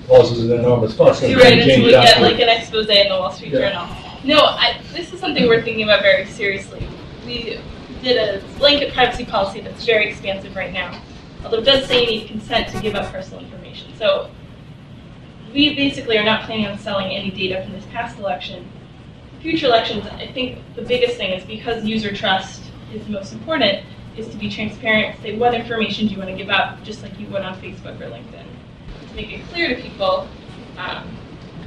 causes an enormous fuss and You're right, change until we it get afterwards? like an expose in the Wall Street Journal. No, this is something we're thinking about very seriously. We did a blanket privacy policy that's very expansive right now, although it does say you need consent to give up personal information. So we basically are not planning on selling any data from this past election. Future elections, I think the biggest thing is because user trust is the most important, is to be transparent, say what information do you want to give out, just like you would on Facebook or LinkedIn, to make it clear to people.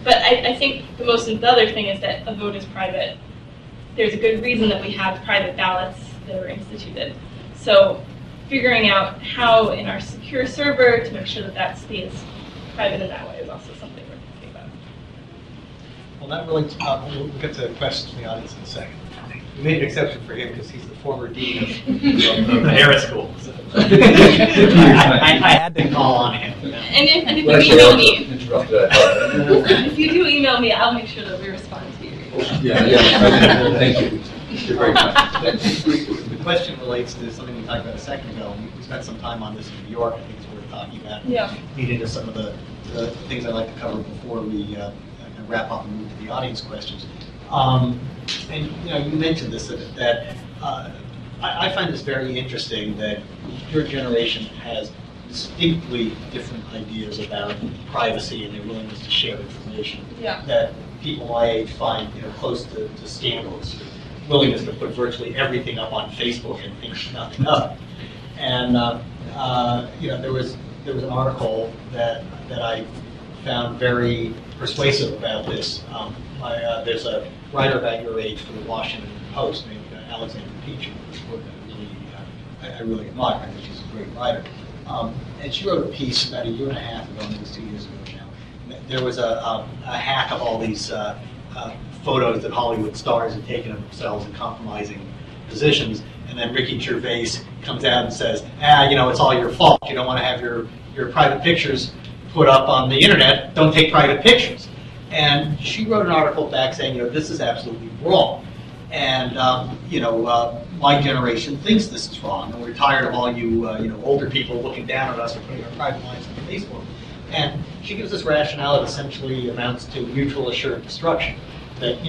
But I think the other thing is that a vote is private. There's a good reason that we have private ballots that are instituted. So figuring out how in our secure server to make sure that that stays private in that way is also something we're thinking about. Well, that really, we'll get to questions from the audience in a second. We made an exception for him because he's the former dean of the Harris School. So. I had to call on him. And if Well, you email me, interrupted. if you do email me, I'll make sure that we respond to you. Yeah, thank you. You're very kind. The question relates to something we talked about a second ago. We spent some time on this in New York. I think it's worth talking about. Yeah. Lead into some of the things I'd like to cover before we wrap up and move to the audience questions. And you mentioned this that I find this very interesting that your generation has distinctly different ideas about privacy and their willingness to share information Yeah. that people my age find close to scandalous. Willingness to put virtually everything up on Facebook and think nothing of it. And there was an article that I found very persuasive about this. There's a writer about your age for the Washington Post named Alexandra Peach, who I really admire. I think she's a great writer. And she wrote a piece about a year and a half ago, maybe 2 years ago now. There was a hack of all these photos that Hollywood stars had taken of themselves in compromising positions, and then Ricky Gervais comes out and says, it's all your fault. You don't want to have your private pictures put up on the internet. Don't take private pictures. And she wrote an article back saying, this is absolutely wrong. And, my generation thinks this is wrong, and we're tired of all you, older people looking down at us for putting our private lives on Facebook. And she gives this rationale that essentially amounts to mutual assured destruction. That,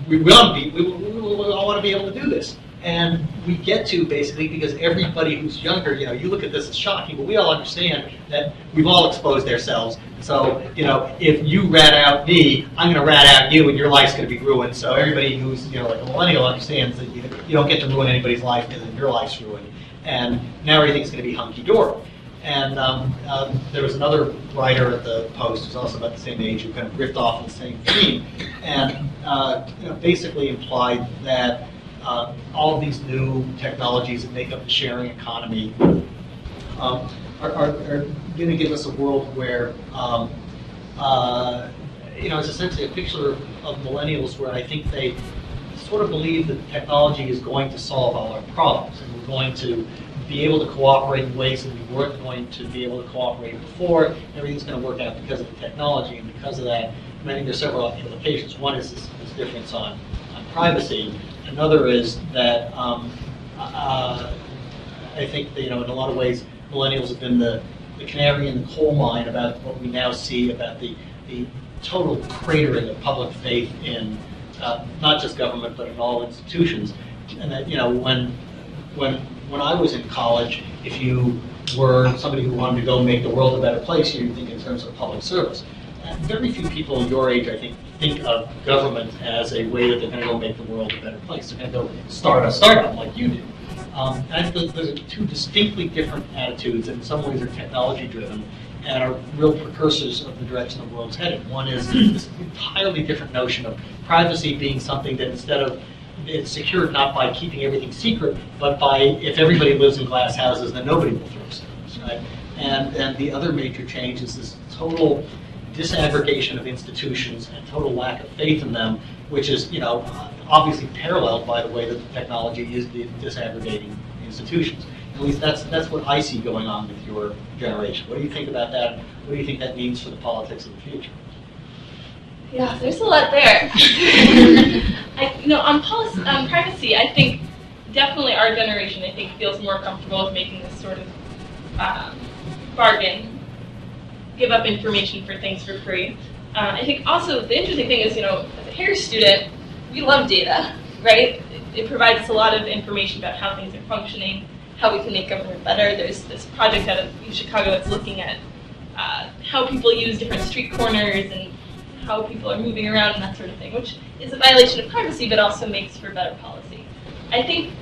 we all want to be able to do this. And we get to basically because everybody who's younger, you look at this as shocking, but we all understand that we've all exposed ourselves. So, if you rat out me, I'm going to rat out you, and your life's going to be ruined. So everybody who's, like a millennial understands that you don't get to ruin anybody's life because your life's ruined. And now everything's going to be hunky-dory. And there was another writer at the Post who's also about the same age who kind of riffed off on the same theme, and basically implied that all of these new technologies that make up the sharing economy are going to give us a world where it's essentially a picture of millennials where I think they sort of believe that technology is going to solve all our problems, and we're going to be able to cooperate in ways that we weren't going to be able to cooperate before. Everything's going to work out because of the technology, and because of that, I think there's several implications. One is this difference on privacy. Another is that I think that, in a lot of ways, millennials have been the canary in the coal mine about what we now see about the total cratering of public faith in not just government but in all institutions. And that when I was in college, if you were somebody who wanted to go make the world a better place, you think in terms of public service. Very few people your age, I think of government as a way that they're going to go make the world a better place. They're going to go start a startup like you did. I think those are two distinctly different attitudes, and in some ways are technology-driven and are real precursors of the direction the world's headed. One is this entirely different notion of privacy being something that instead of it's secured not by keeping everything secret, but by if everybody lives in glass houses, then nobody will throw stones, right? And the other major change is this total disaggregation of institutions and total lack of faith in them, which is, obviously paralleled by the way that the technology is disaggregating institutions. At least that's what I see going on with your generation. What do you think about that? What do you think that means for the politics of the future? Yeah, there's a lot there. On privacy, I think definitely our generation, I think, feels more comfortable with making this sort of bargain, give up information for things for free. I think also the interesting thing is, as a Harris student, we love data, right? It provides us a lot of information about how things are functioning, how we can make government better. There's this project out of Chicago that's looking at how people use different street corners and how people are moving around and that sort of thing, which is a violation of privacy, but also makes for better policy. I think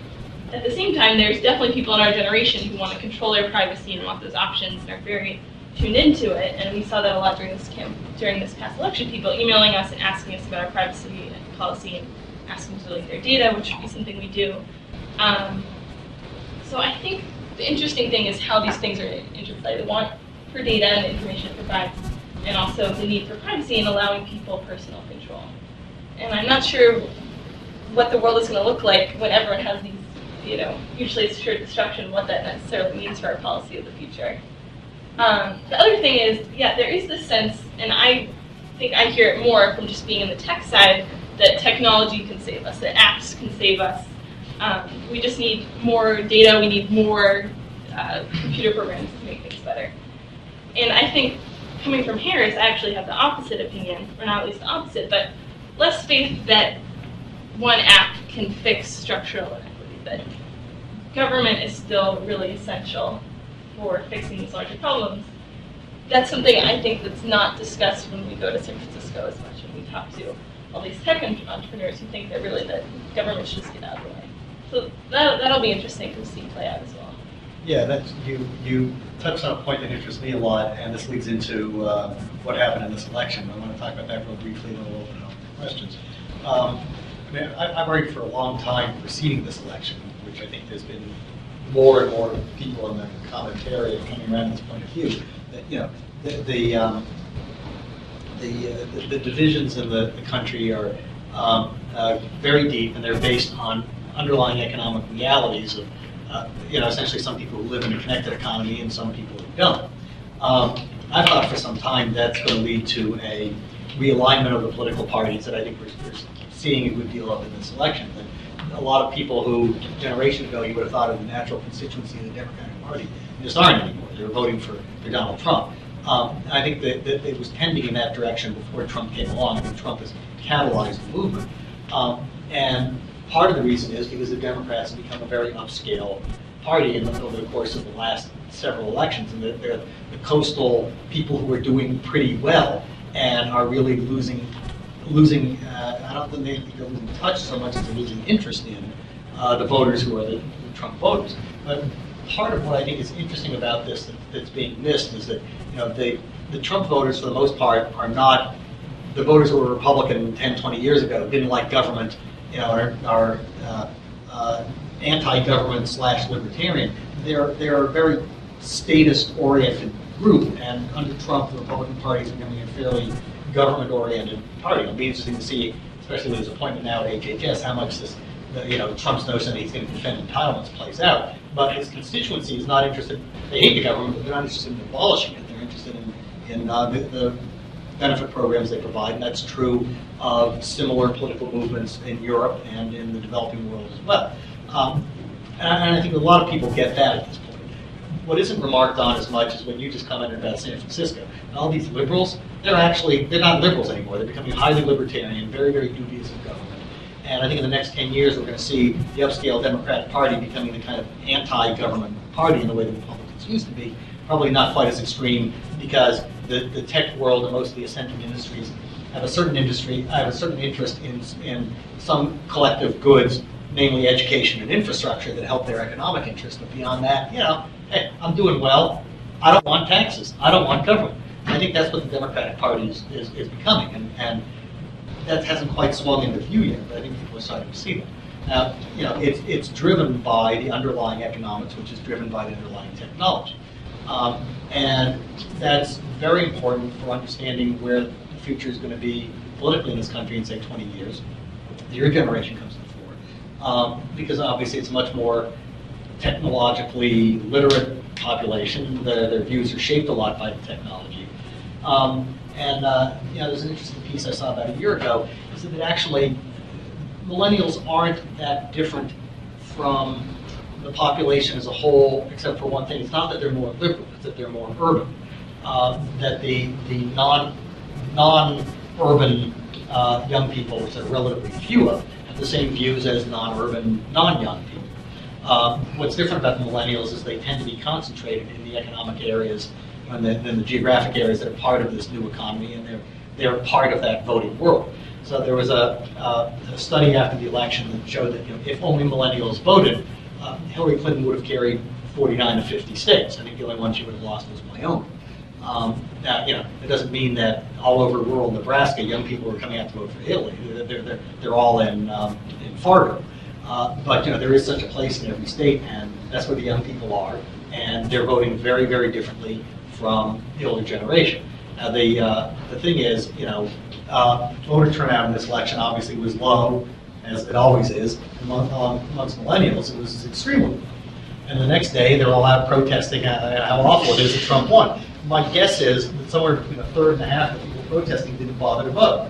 at the same time, there's definitely people in our generation who want to control their privacy and want those options and are very tuned into it. And we saw that a lot during this past election. People emailing us and asking us about our privacy and policy and asking to delete their data, which would be something we do. So I think the interesting thing is how these things are interplayed. The want for data and the information it provides, and also the need for privacy and allowing people personal control. And I'm not sure what the world is going to look like when everyone has these, mutually assured destruction, what that necessarily means for our policy of the future. The other thing is, there is this sense, and I think I hear it more from just being in the tech side, that technology can save us, that apps can save us. We just need more data, we need more computer programs to make things better. And I think coming from Harris, I actually have the opposite opinion, or not at least the opposite, but less faith that one app can fix structural inequity, that government is still really essential for fixing these larger problems. That's something I think that's not discussed when we go to San Francisco as much, when we talk to all these tech entrepreneurs who think that really that government should just get out of the way. So that'll be interesting to see play out as well. Yeah, that's, you touched on a point that interests me a lot, and this leads into what happened in this election. I want to talk about that real briefly, and then we'll open it up for questions. I've argued for a long time preceding this election, which I think there's been more and more people in the commentary coming around this point of view, that the divisions in the country are very deep, and they're based on underlying economic realities of essentially some people who live in a connected economy and some people who don't. I thought for some time that's going to lead to a realignment of the political parties that I think we're seeing a good deal of in this election. That a lot of people who, a generation ago, you would have thought of the natural constituency of the Democratic Party, just aren't anymore. They're voting for Donald Trump. I think that it was tending in that direction before Trump came along. I think Trump has catalyzed the movement. And part of the reason is because the Democrats have become a very upscale party over the course of the last several elections, and they're the coastal people who are doing pretty well and are really losing. I don't think they're losing touch so much as they're losing interest in the voters who are the Trump voters. But part of what I think is interesting about this that's being missed is that the Trump voters, for the most part, are not the voters who were Republican 10, 20 years ago, didn't like government, are anti-government / libertarian. They're a very statist-oriented group, and under Trump, the Republican Party is becoming a fairly government-oriented party. It'll be interesting to see, especially with his appointment now at HHS, how much this, Trump's notion that he's going to defend entitlements plays out. But his constituency is not interested. They hate the government, but they're not interested in abolishing it. They're interested in the benefit programs they provide, and that's true of similar political movements in Europe and in the developing world as well. And I think a lot of people get that at this point. What isn't remarked on as much is when you just commented about San Francisco. All these liberals, they're not liberals anymore. They're becoming highly libertarian, very, very dubious of government. And I think in the next 10 years, we're going to see the upscale Democratic Party becoming the kind of anti-government party in the way the Republicans used to be. Probably not quite as extreme, because the tech world and most of the ascending industries have a certain interest in some collective goods, namely education and infrastructure, that help their economic interest. But beyond that, hey, I'm doing well. I don't want taxes. I don't want government. I think that's what the Democratic Party is becoming, and that hasn't quite swung into view yet, but I think people are starting to see that. Now, it's driven by the underlying economics, which is driven by the underlying technology. And that's very important for understanding where the future is going to be politically in this country in, say, 20 years. Your generation comes to the fore. Because obviously it's a much more technologically literate population. Their views are shaped a lot by the technology. There's an interesting piece I saw about a year ago, is that actually millennials aren't that different from the population as a whole, except for one thing. It's not that they're more liberal, it's that they're more urban. That the non-urban young people, which there are relatively few of, have the same views as non-urban, non-young people. What's different about the millennials is they tend to be concentrated in the economic areas and then the geographic areas that are part of this new economy, and they're part of that voting world. So there was a study after the election that showed that if only millennials voted, Hillary Clinton would have carried 49 of 50 states. I think the only one she would have lost was Wyoming. Now, it doesn't mean that all over rural Nebraska, young people are coming out to vote for Hillary. They're all in Fargo. But there is such a place in every state, and that's where the young people are, and they're voting very, very differently from the older generation. Now, the thing is, voter turnout in this election obviously was low, as it always is. Amongst millennials, it was extremely low. And the next day, they're all out protesting how awful it is that Trump won. My guess is that somewhere between a third and a half of people protesting didn't bother to vote.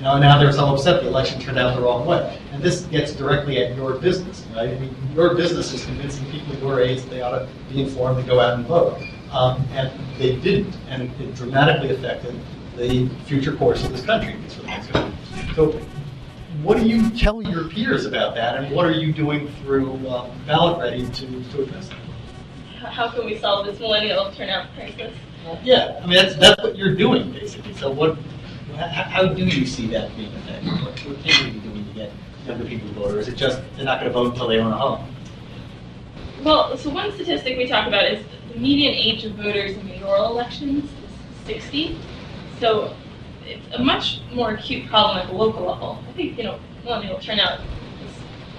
Now they're so upset the election turned out the wrong way. And this gets directly at your business, right? I mean, your business is convincing people your age that they ought to be informed and go out and vote. And they didn't, and it dramatically affected the future course of this country. So what do you tell your peers about that, and what are you doing through Ballot Ready to address that? How can we solve this millennial turnout crisis? Yeah, I mean, that's what you're doing, basically. So how do you see that being effective? What can we be doing to get younger people to vote, or is it just they're not going to vote until they own a home? Well, so one statistic we talk about is the median age of voters in mayoral elections is 60. So it's a much more acute problem at the local level. I think, millennial turnout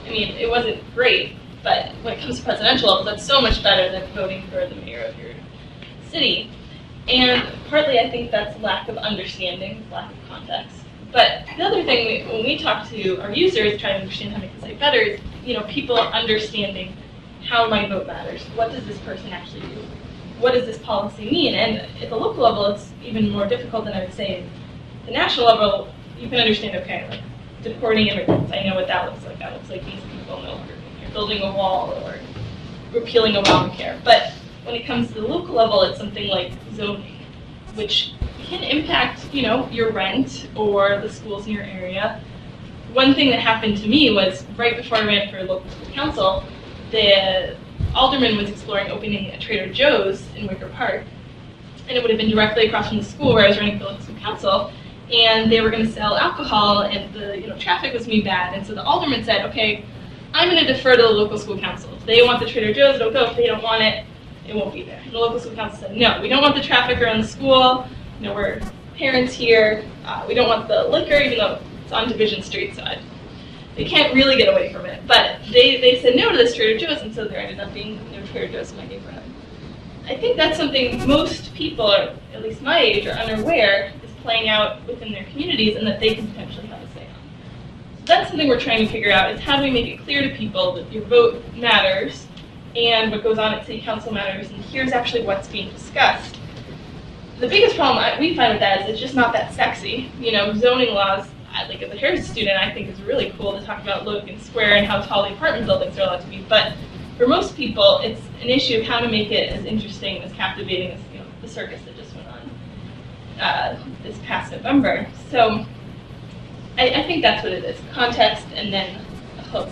it wasn't great, but when it comes to presidential level, that's so much better than voting for the mayor of your city. And partly I think that's lack of understanding, lack of context. But the other thing, when we talk to our users, trying to understand how to make the site better, is people understanding how my vote matters. What does this person actually do? What does this policy mean? And at the local level, it's even more difficult than I would say. At the national level, you can understand, okay, like deporting immigrants, I know what that looks like. That looks like these people no longer you're building a wall or repealing Obamacare. But when it comes to the local level, it's something like zoning, which can impact, your rent or the schools in your area. One thing that happened to me was right before I ran for local school council, the alderman was exploring opening a Trader Joe's in Wicker Park, and it would have been directly across from the school where I was running for local school council, and they were going to sell alcohol, and the traffic was going to be bad, and so the alderman said, okay, I'm going to defer to the local school council. If they want the Trader Joe's, it'll go. If they don't want it, it won't be there. And the local school council said, no, we don't want the traffic around the school. We're parents here. We don't want the liquor, even though it's on Division Street side. They can't really get away from it. But they said no to this Trader Joe's, and so there ended up being no Trader Joe's in my neighborhood. I think that's something most people, or at least my age, are unaware is playing out within their communities and that they can potentially have a say on. So that's something we're trying to figure out, is how do we make it clear to people that your vote matters and what goes on at city council matters, and here's actually what's being discussed. The biggest problem we find with that is it's just not that sexy. Zoning laws, like as a heritage student, I think it's really cool to talk about Logan Square and how tall the apartment buildings are allowed to be. But for most people, it's an issue of how to make it as interesting, as captivating as the circus that just went on this past November. So I think that's what it is: context, and then a hook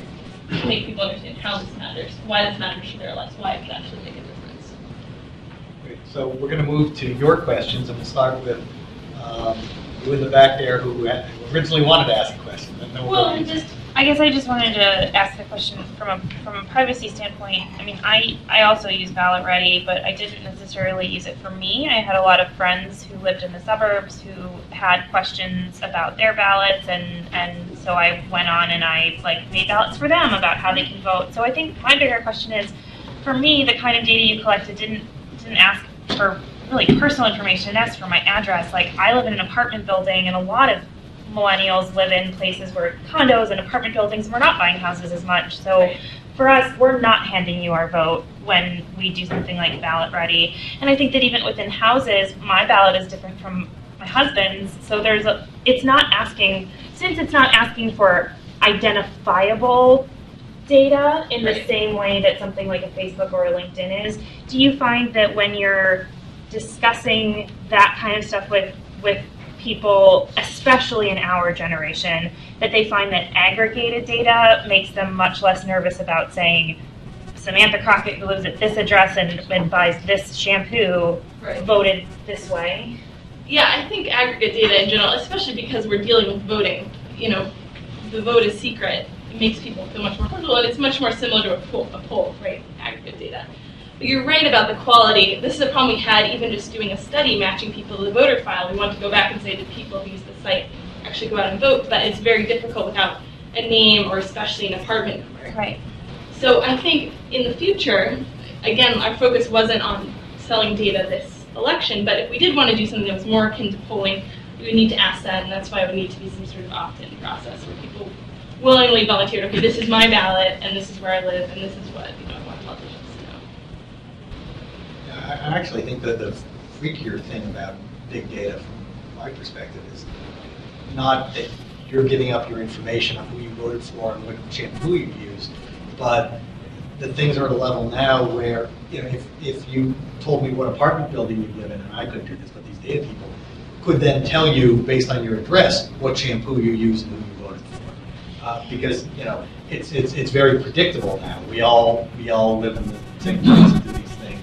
to make people understand how this matters, why this matters to their lives, why it could actually make a difference. Great. So we're going to move to your questions, and we'll start with you in the back there who originally wanted to ask a question. I guess I just wanted to ask the question from a privacy standpoint. I mean, I also use Ballot Ready, but I didn't necessarily use it for me. I had a lot of friends who lived in the suburbs who had questions about their ballots, and so I went on and I made ballots for them about how they can vote. So I think my bigger question is, for me, the kind of data you collected didn't ask for really personal information. It asked for my address. I live in an apartment building, and a lot of millennials live in places where condos and apartment buildings, and we're not buying houses as much. So for us, we're not handing you our vote when we do something like Ballot Ready. And I think that even within houses, my ballot is different from my husband's. So it's not asking for identifiable data in the same way that something like a Facebook or a LinkedIn is. Do you find that when you're discussing that kind of stuff with people, especially in our generation, that they find that aggregated data makes them much less nervous about saying Samantha Crockett, who lives at this address and buys this shampoo, Right. voted this way. Yeah, I think aggregate data in general, especially because we're dealing with voting, the vote is secret. It makes people feel much more comfortable, and it's much more similar to a poll, right? Aggregate data. But you're right about the quality. This is a problem we had even just doing a study matching people to the voter file. We wanted to go back and say, did people who use the site actually go out and vote? But it's very difficult without a name or especially an apartment number. Right. So I think in the future, again, our focus wasn't on selling data this election, but if we did want to do something that was more akin to polling, we would need to ask that, and that's why it would need to be some sort of opt-in process where people willingly volunteered, okay, this is my ballot, and this is where I live, and this is what I want politicians to know. I actually think that the freakier thing about big data from my perspective is not that you're giving up your information on who you voted for and what shampoo you used, but the things are at a level now where, if you told me what apartment building you live in, and I couldn't do this, but these data people could then tell you, based on your address, what shampoo you use and who you voted for. Because, it's very predictable now. We all live in the same place and do these things.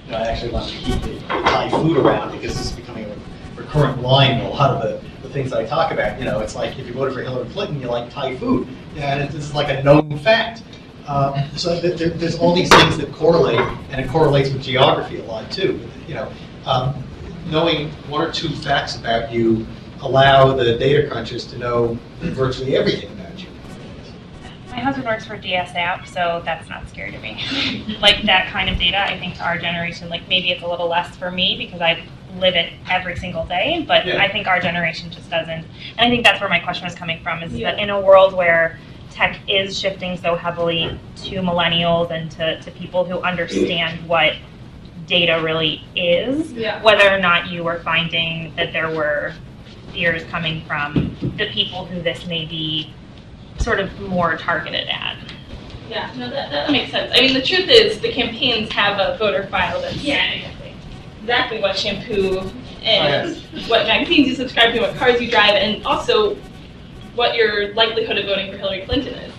And, I actually want to keep the Thai food around because this is becoming a recurrent line in a lot of the things I talk about. It's like if you voted for Hillary Clinton, you like Thai food. And this is like a known fact. So there's all these things that correlate, and it correlates with geography a lot too. Knowing one or two facts about you allow the data crunchers to know virtually everything about you. My husband works for DSApp, so that's not scary to me. Like that kind of data, I think to our generation, like maybe it's a little less for me because I live it every single day, but Yeah. I think our generation just doesn't. And I think that's where my question was coming from, is that in a world where tech is shifting so heavily to millennials and to people who understand what data really is, Yeah. whether or not you were finding that there were fears coming from the people who this may be sort of more targeted at. Yeah, no, that makes sense. I mean, the truth is the campaigns have a voter file that's exactly what shampoo and what magazines you subscribe to, what cars you drive, and also what your likelihood of voting for Hillary Clinton is.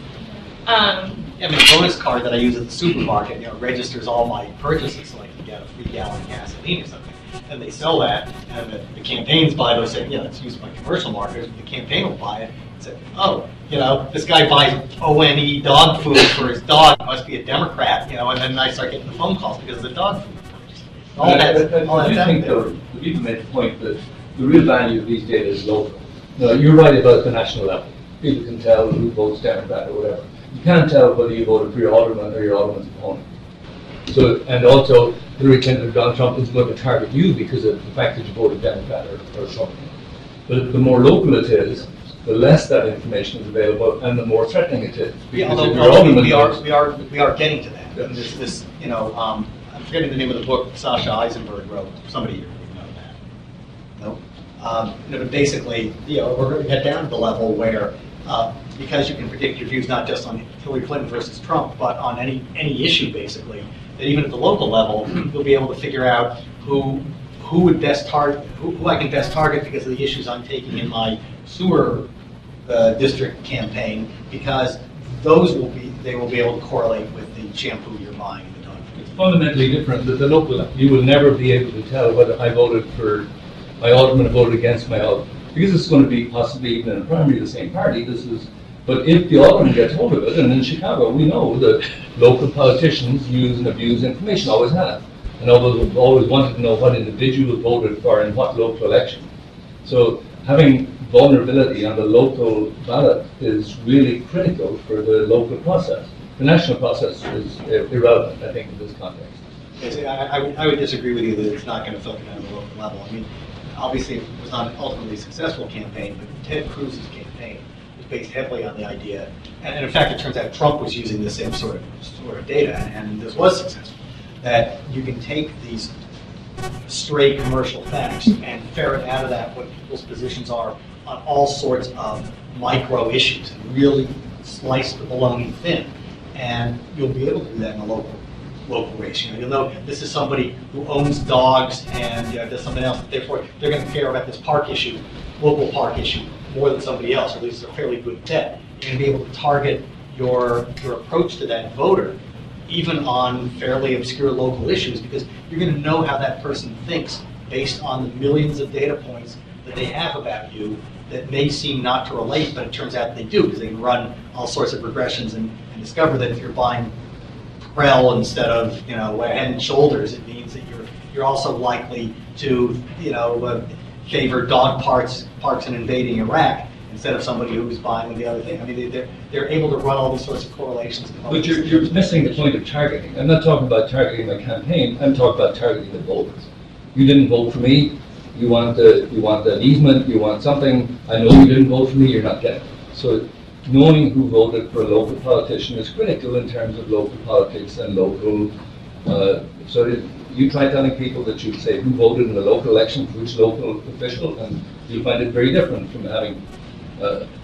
Yeah, I mean, a bonus card that I use at the supermarket, registers all my purchases so I can get a free gallon of gasoline or something. And they sell that, and the campaigns buy those, saying, it's used by commercial marketers. The campaign will buy it and say, this guy buys ONE dog food for his dog, must be a Democrat, and then I start getting the phone calls because of the dog food. All I that's do out think, there. though, the people made the point that the real value of these data is local. Now, you're right about the national level. People can tell who votes Democrat or whatever. You can't tell whether you voted for your alderman or your alderman's opponent. So, and also, Hillary Clinton or Donald Trump is going to target you because of the fact that you voted Democrat or Trump. But the more local it is, the less that information is available, and the more threatening it is. Yeah, Because if your although alderman we votes- are getting to that. Yeah. And this, I'm forgetting the name of the book Sasha Eisenberg wrote. Somebody here would know that. Nope. But basically, we're going to get down to the level where, because you can predict your views not just on Hillary Clinton versus Trump, but on any issue, basically, that even at the local level, you'll be able to figure out who would best target, who I can best target because of the issues I'm taking in my sewer district campaign, because they will be able to correlate with the shampoo you're buying and the dog food. It's fundamentally different. That the local, you will never be able to tell whether I voted for my alderman or voted against my alderman. Because it's going to be possibly even in a primary the same party. But if the alderman gets hold of it, and in Chicago we know that local politicians use and abuse information, always have. And always wanted to know what individuals voted for in what local election. So having vulnerability on the local ballot is really critical for the local process. The national process is irrelevant, I think, in this context. I would disagree with you that it's not going to filter down to the local level. I mean, obviously it was not an ultimately successful campaign, but Ted Cruz's campaign was based heavily on the idea, and in fact it turns out Trump was using the same sort of data, and this was successful, that you can take these stray commercial facts and ferret out of that what people's positions are on all sorts of micro issues and really slice the bologna thin. And you'll be able to do that in a local race. You'll know this is somebody who owns dogs and does something else. Therefore, they're going to care about this local park issue, more than somebody else, or at least a fairly good bet. You're going to be able to target your approach to that voter even on fairly obscure local issues, because you're going to know how that person thinks based on the millions of data points that they have about you that may seem not to relate, but it turns out they do, because they can run all sorts of regressions and discover that if you're buying Prel instead of, Head and Shoulders, it means that you're also likely to, favor dog parks in invading Iraq instead of somebody who's buying the other thing. I mean, they're able to run all these sorts of correlations. But you're missing the point of targeting. I'm not talking about targeting my campaign. I'm talking about targeting the voters. You didn't vote for me. You want an easement. You want something. I know you didn't vote for me. You're not getting it. So knowing who voted for a local politician is critical in terms of local politics and local. You try telling people that you say who voted in the local election for which local official, and you'll find it very different from having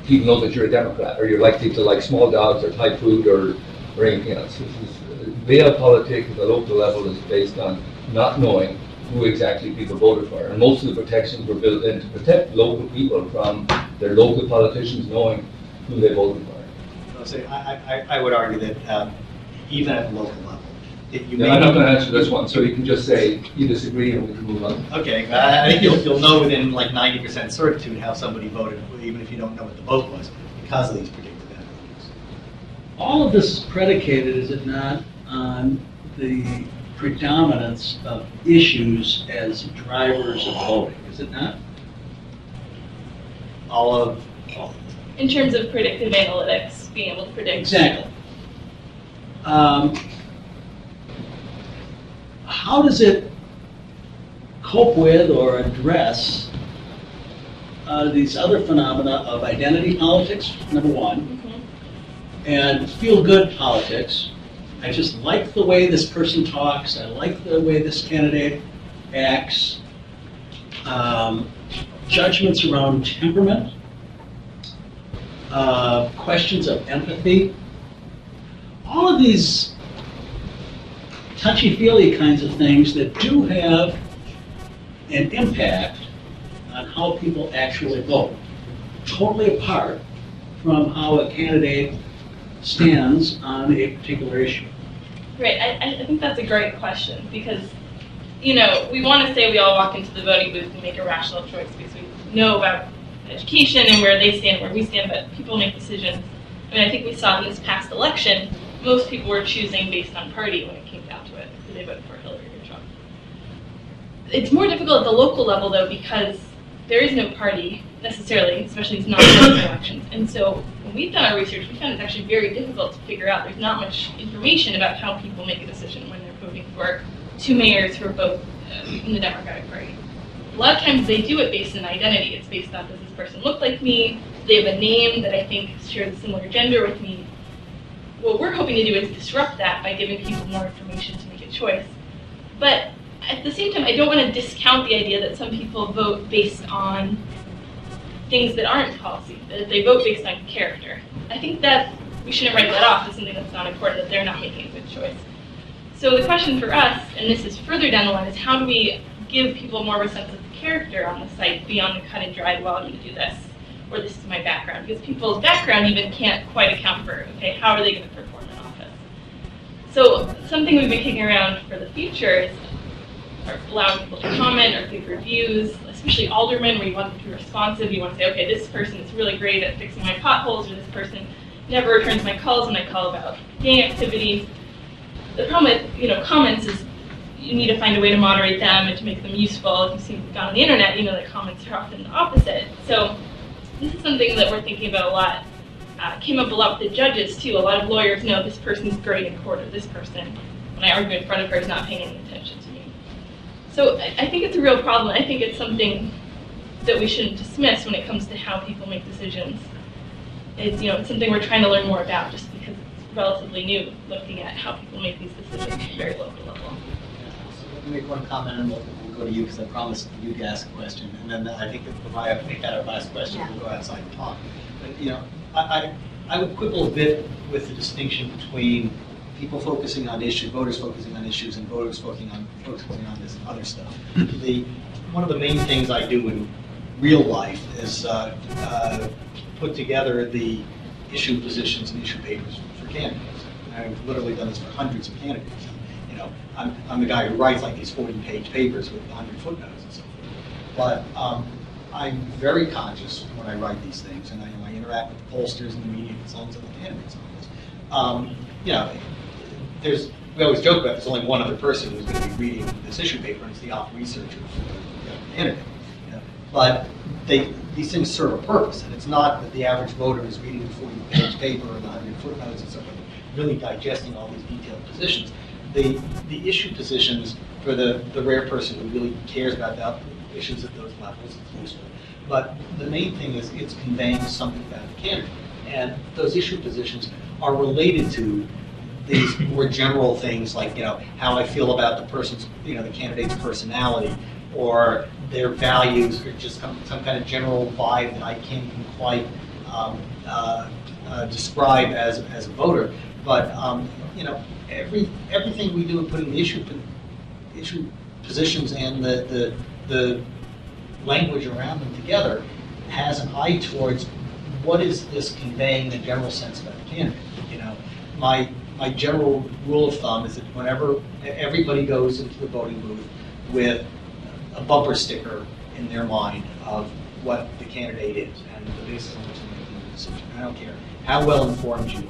people know that you're a Democrat, or you're likely to like small dogs or Thai food or anything else. Realpolitik at the local level is based on not knowing who exactly people voted for, and most of the protections were built in to protect local people from their local politicians knowing who they voted for. I would argue that even at the local level, I'm not going to answer this one, so you can just say you disagree and we can move on. Okay, I think you'll know within like 90% certitude how somebody voted, even if you don't know what the vote was, because of these predictive analytics. All of this is predicated, is it not, on the predominance of issues as drivers of voting, is it not? In terms of predictive analytics, being able to predict. Exactly. How does it cope with or address these other phenomena of identity politics, number one, and feel-good politics? I just like the way this person talks. I like the way this candidate acts. Judgments around temperament. Questions of empathy. All of these touchy-feely kinds of things that do have an impact on how people actually vote, totally apart from how a candidate stands on a particular issue. Right, I think that's a great question, because, we want to say we all walk into the voting booth and make a rational choice because we know about education and where they stand, where we stand, but people make decisions. I think we saw in this past election, most people were choosing based on party when it came down to it, so they voted for Hillary or Trump. It's more difficult at the local level, though, because there is no party, necessarily, especially these non-partisan elections. And so when we've done our research, we found it's actually very difficult to figure out. There's not much information about how people make a decision when they're voting for two mayors who are both in the Democratic Party. A lot of times they do it based on identity. It's based on, does this person look like me? Do they have a name that I think shares a similar gender with me? What we're hoping to do is disrupt that by giving people more information to make a choice. But at the same time, I don't want to discount the idea that some people vote based on things that aren't policy, that they vote based on character. I think that we shouldn't write that off as something that's not important, that they're not making a good choice. So the question for us, and this is further down the line, is how do we give people more of a sense of character on the site beyond the cut and dried, well, I'm going to do this, or this is my background, because people's background even can't quite account for, okay, how are they going to perform in office? So something we've been kicking around for the future is allowing people to comment or give reviews, especially aldermen, where you want them to be responsive. You want to say, okay, this person is really great at fixing my potholes, or this person never returns my calls when I call about gang activities. The problem with comments is you need to find a way to moderate them and to make them useful. If you've seen on the internet, you know that comments are often the opposite. So this is something that we're thinking about a lot. Came up a lot with the judges too. A lot of lawyers know this person's great in court, or this person, when I argue in front of her, is not paying any attention to me. So I think it's a real problem. I think it's something that we shouldn't dismiss when it comes to how people make decisions. It's something we're trying to learn more about, just because it's relatively new, looking at how people make these decisions at a very local level. So let me make one comment, and we'll go to you, because I promised you to ask a question, and then I think if I make that our last question, we'll go outside and talk. But I would quibble a bit with the distinction between people focusing on issues, voters focusing on issues, and voters focusing on this other stuff. One of the main things I do in real life is put together the issue positions and issue papers for candidates. I've literally done this for hundreds of candidates. You know, I'm the guy who writes like these 40-page papers with 100 footnotes and so forth. But I'm very conscious when I write these things, and I interact with the pollsters and the media consultants and the candidates on this. You know, we always joke about there's only one other person who's going to be reading this issue paper, and it's the op researcher for the candidate. You know? But these things serve a purpose, and it's not that the average voter is reading the 40-page paper or the 100 footnotes and so forth, really digesting all these detailed positions. The issue positions for the rare person who really cares about the issues at those levels is useful. But the main thing is it's conveying something about the candidate. And those issue positions are related to these more general things like, you know, how I feel about the person's, you know, the candidate's personality or their values or just some kind of general vibe that I can't even quite describe as a voter. But, you know, everything we do in putting the issue positions and the language around them together has an eye towards what is this conveying the general sense about the candidate. You know, my general rule of thumb is that whenever everybody goes into the voting booth with a bumper sticker in their mind of what the candidate is and the basis on which they're making the decision. I don't care how well informed you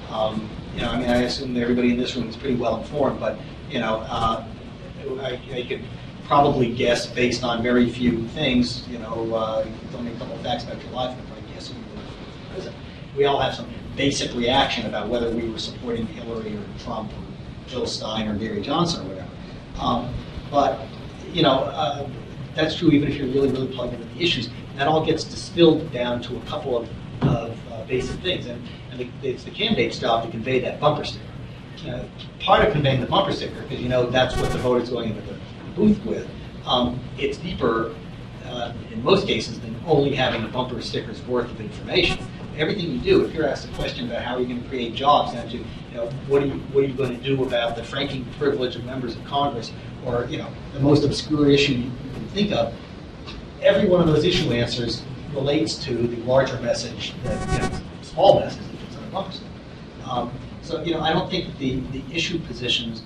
are. You know, I mean, I assume that everybody in this room is pretty well informed, but you know, I could probably guess based on very few things. You know, you can tell me a couple of facts about your life, and I'll probably guess who you voted for president. We all have some basic reaction about whether we were supporting Hillary or Trump or Jill Stein or Gary Johnson or whatever. But you know, that's true even if you're really, really plugged into the issues. And that all gets distilled down to a couple of basic things, and it's the candidate's job to convey that bumper sticker. Part of conveying the bumper sticker, because you know that's what the voter's going into the booth with, it's deeper in most cases than only having a bumper sticker's worth of information. Everything you do, if you're asked a question about how are you going to create jobs, and you know, what are you going to do about the franking privilege of members of Congress, or you know, the most obscure issue you can think of, every one of those issue answers relates to the larger message, that, you know, small message that fits on a bumper sticker. So you know, I don't think that the issue positions,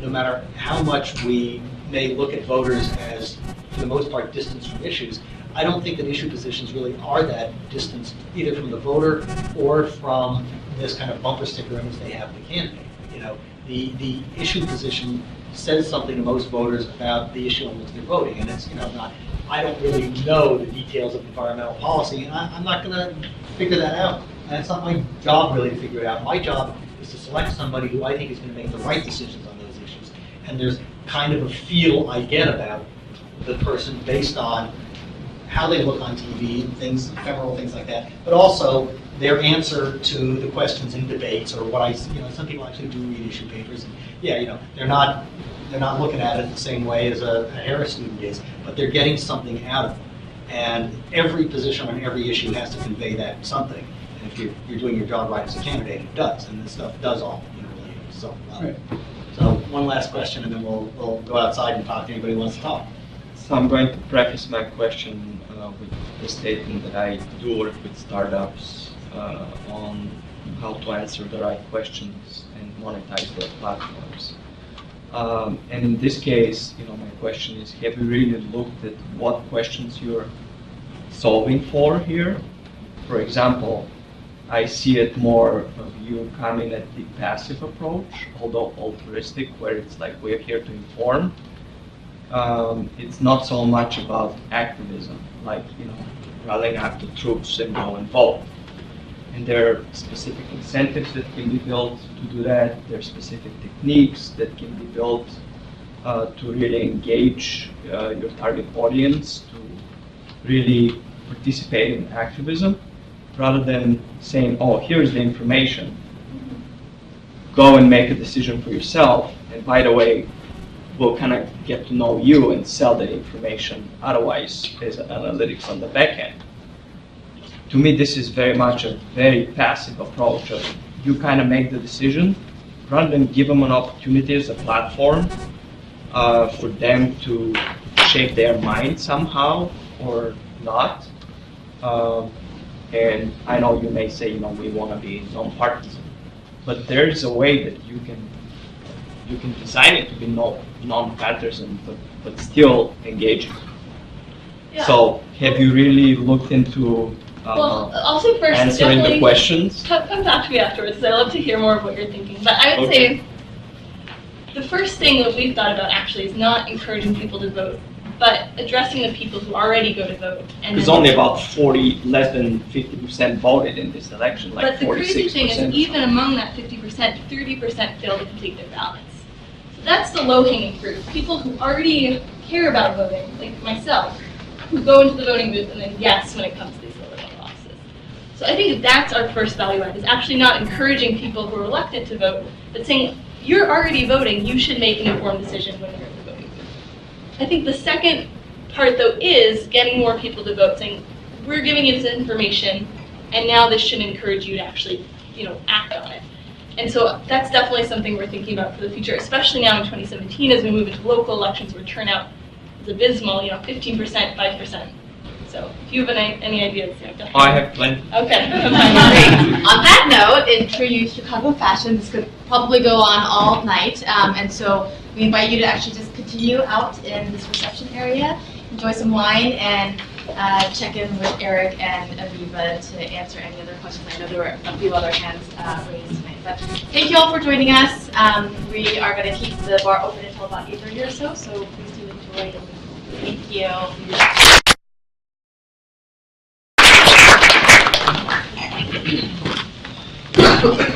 no matter how much we may look at voters as, for the most part, distanced from issues, I don't think that issue positions really are that distanced either from the voter or from this kind of bumper sticker image they have of the candidate. You know, the issue position says something to most voters about the issue on which they're voting, and it's, you know, not, I don't really know the details of environmental policy, and I'm not going to figure that out. And it's not my job really to figure it out. My job is to select somebody who I think is going to make the right decisions on those issues. And there's kind of a feel I get about the person based on how they look on TV, things, ephemeral things like that, but also their answer to the questions in debates, or what you know, some people actually do read issue papers, and yeah, you know, they're not looking at it the same way as a Harris student is, but they're getting something out of it. And every position on every issue has to convey that something. And if you're doing your job right as a candidate, it does, and this stuff does all interrelate. So, so one last question, and then we'll go outside and talk to anybody who wants to talk. So I'm going to preface my question with the statement that I do work with startups on how to answer the right questions and monetize their platforms. And in this case, you know, my question is: have you really looked at what questions you're solving for here? For example, I see it more of you coming at the passive approach, although altruistic, where it's like we're here to inform. It's not so much about activism, like, you know, rallying after troops and go and vote. And there are specific incentives that can be built to do that. There are specific techniques that can be built to really engage your target audience to really participate in activism, rather than saying, oh, here's the information, go and make a decision for yourself, and by the way, we'll kind of get to know you and sell that information otherwise as analytics on the back end. To me, this is very much a very passive approach of you kind of make the decision rather than give them an opportunity as a platform for them to shape their mind somehow or not. And I know you may say, you know, we want to be non-partisan. but there is a way that you can design it to be non-partisan, but still engaging. Yeah. So have you really looked into Well, I'll say first, answering definitely the questions? come talk to me afterwards, because I love to hear more of what you're thinking. But I would Okay. say the first thing that we've thought about actually is not encouraging people to vote, but addressing the people who already go to vote. And Because then- only about less than 50% voted in this election, like But the crazy thing is, 46%. even among that 50%, 30% fail to complete their ballots. So that's the low-hanging fruit. People who already care about voting, like myself, who go into the voting booth and then yes when it comes to these political offices. So I think that's our first value add, is actually not encouraging people who are reluctant to vote, but saying, you're already voting, you should make an informed decision when you're in the voting booth. I think the second part, though, is getting more people to vote, saying, we're giving you this information, and now this should encourage you to actually, act on it. And so that's definitely something we're thinking about for the future, especially now in 2017 as we move into local elections where turnout is abysmal, 15%, 5%. So if you have any ideas, definitely. I have plenty. Okay. Great. On that note, in true Chicago fashion, this could probably go on all night, and so we invite you to actually just continue out in this reception area, enjoy some wine, and check in with Eric and Aviva to answer any other questions. I know there were a few other hands raised tonight, but thank you all for joining us. We are going to keep the bar open until about 8:30 or so please do enjoy. Thank you. Thank you.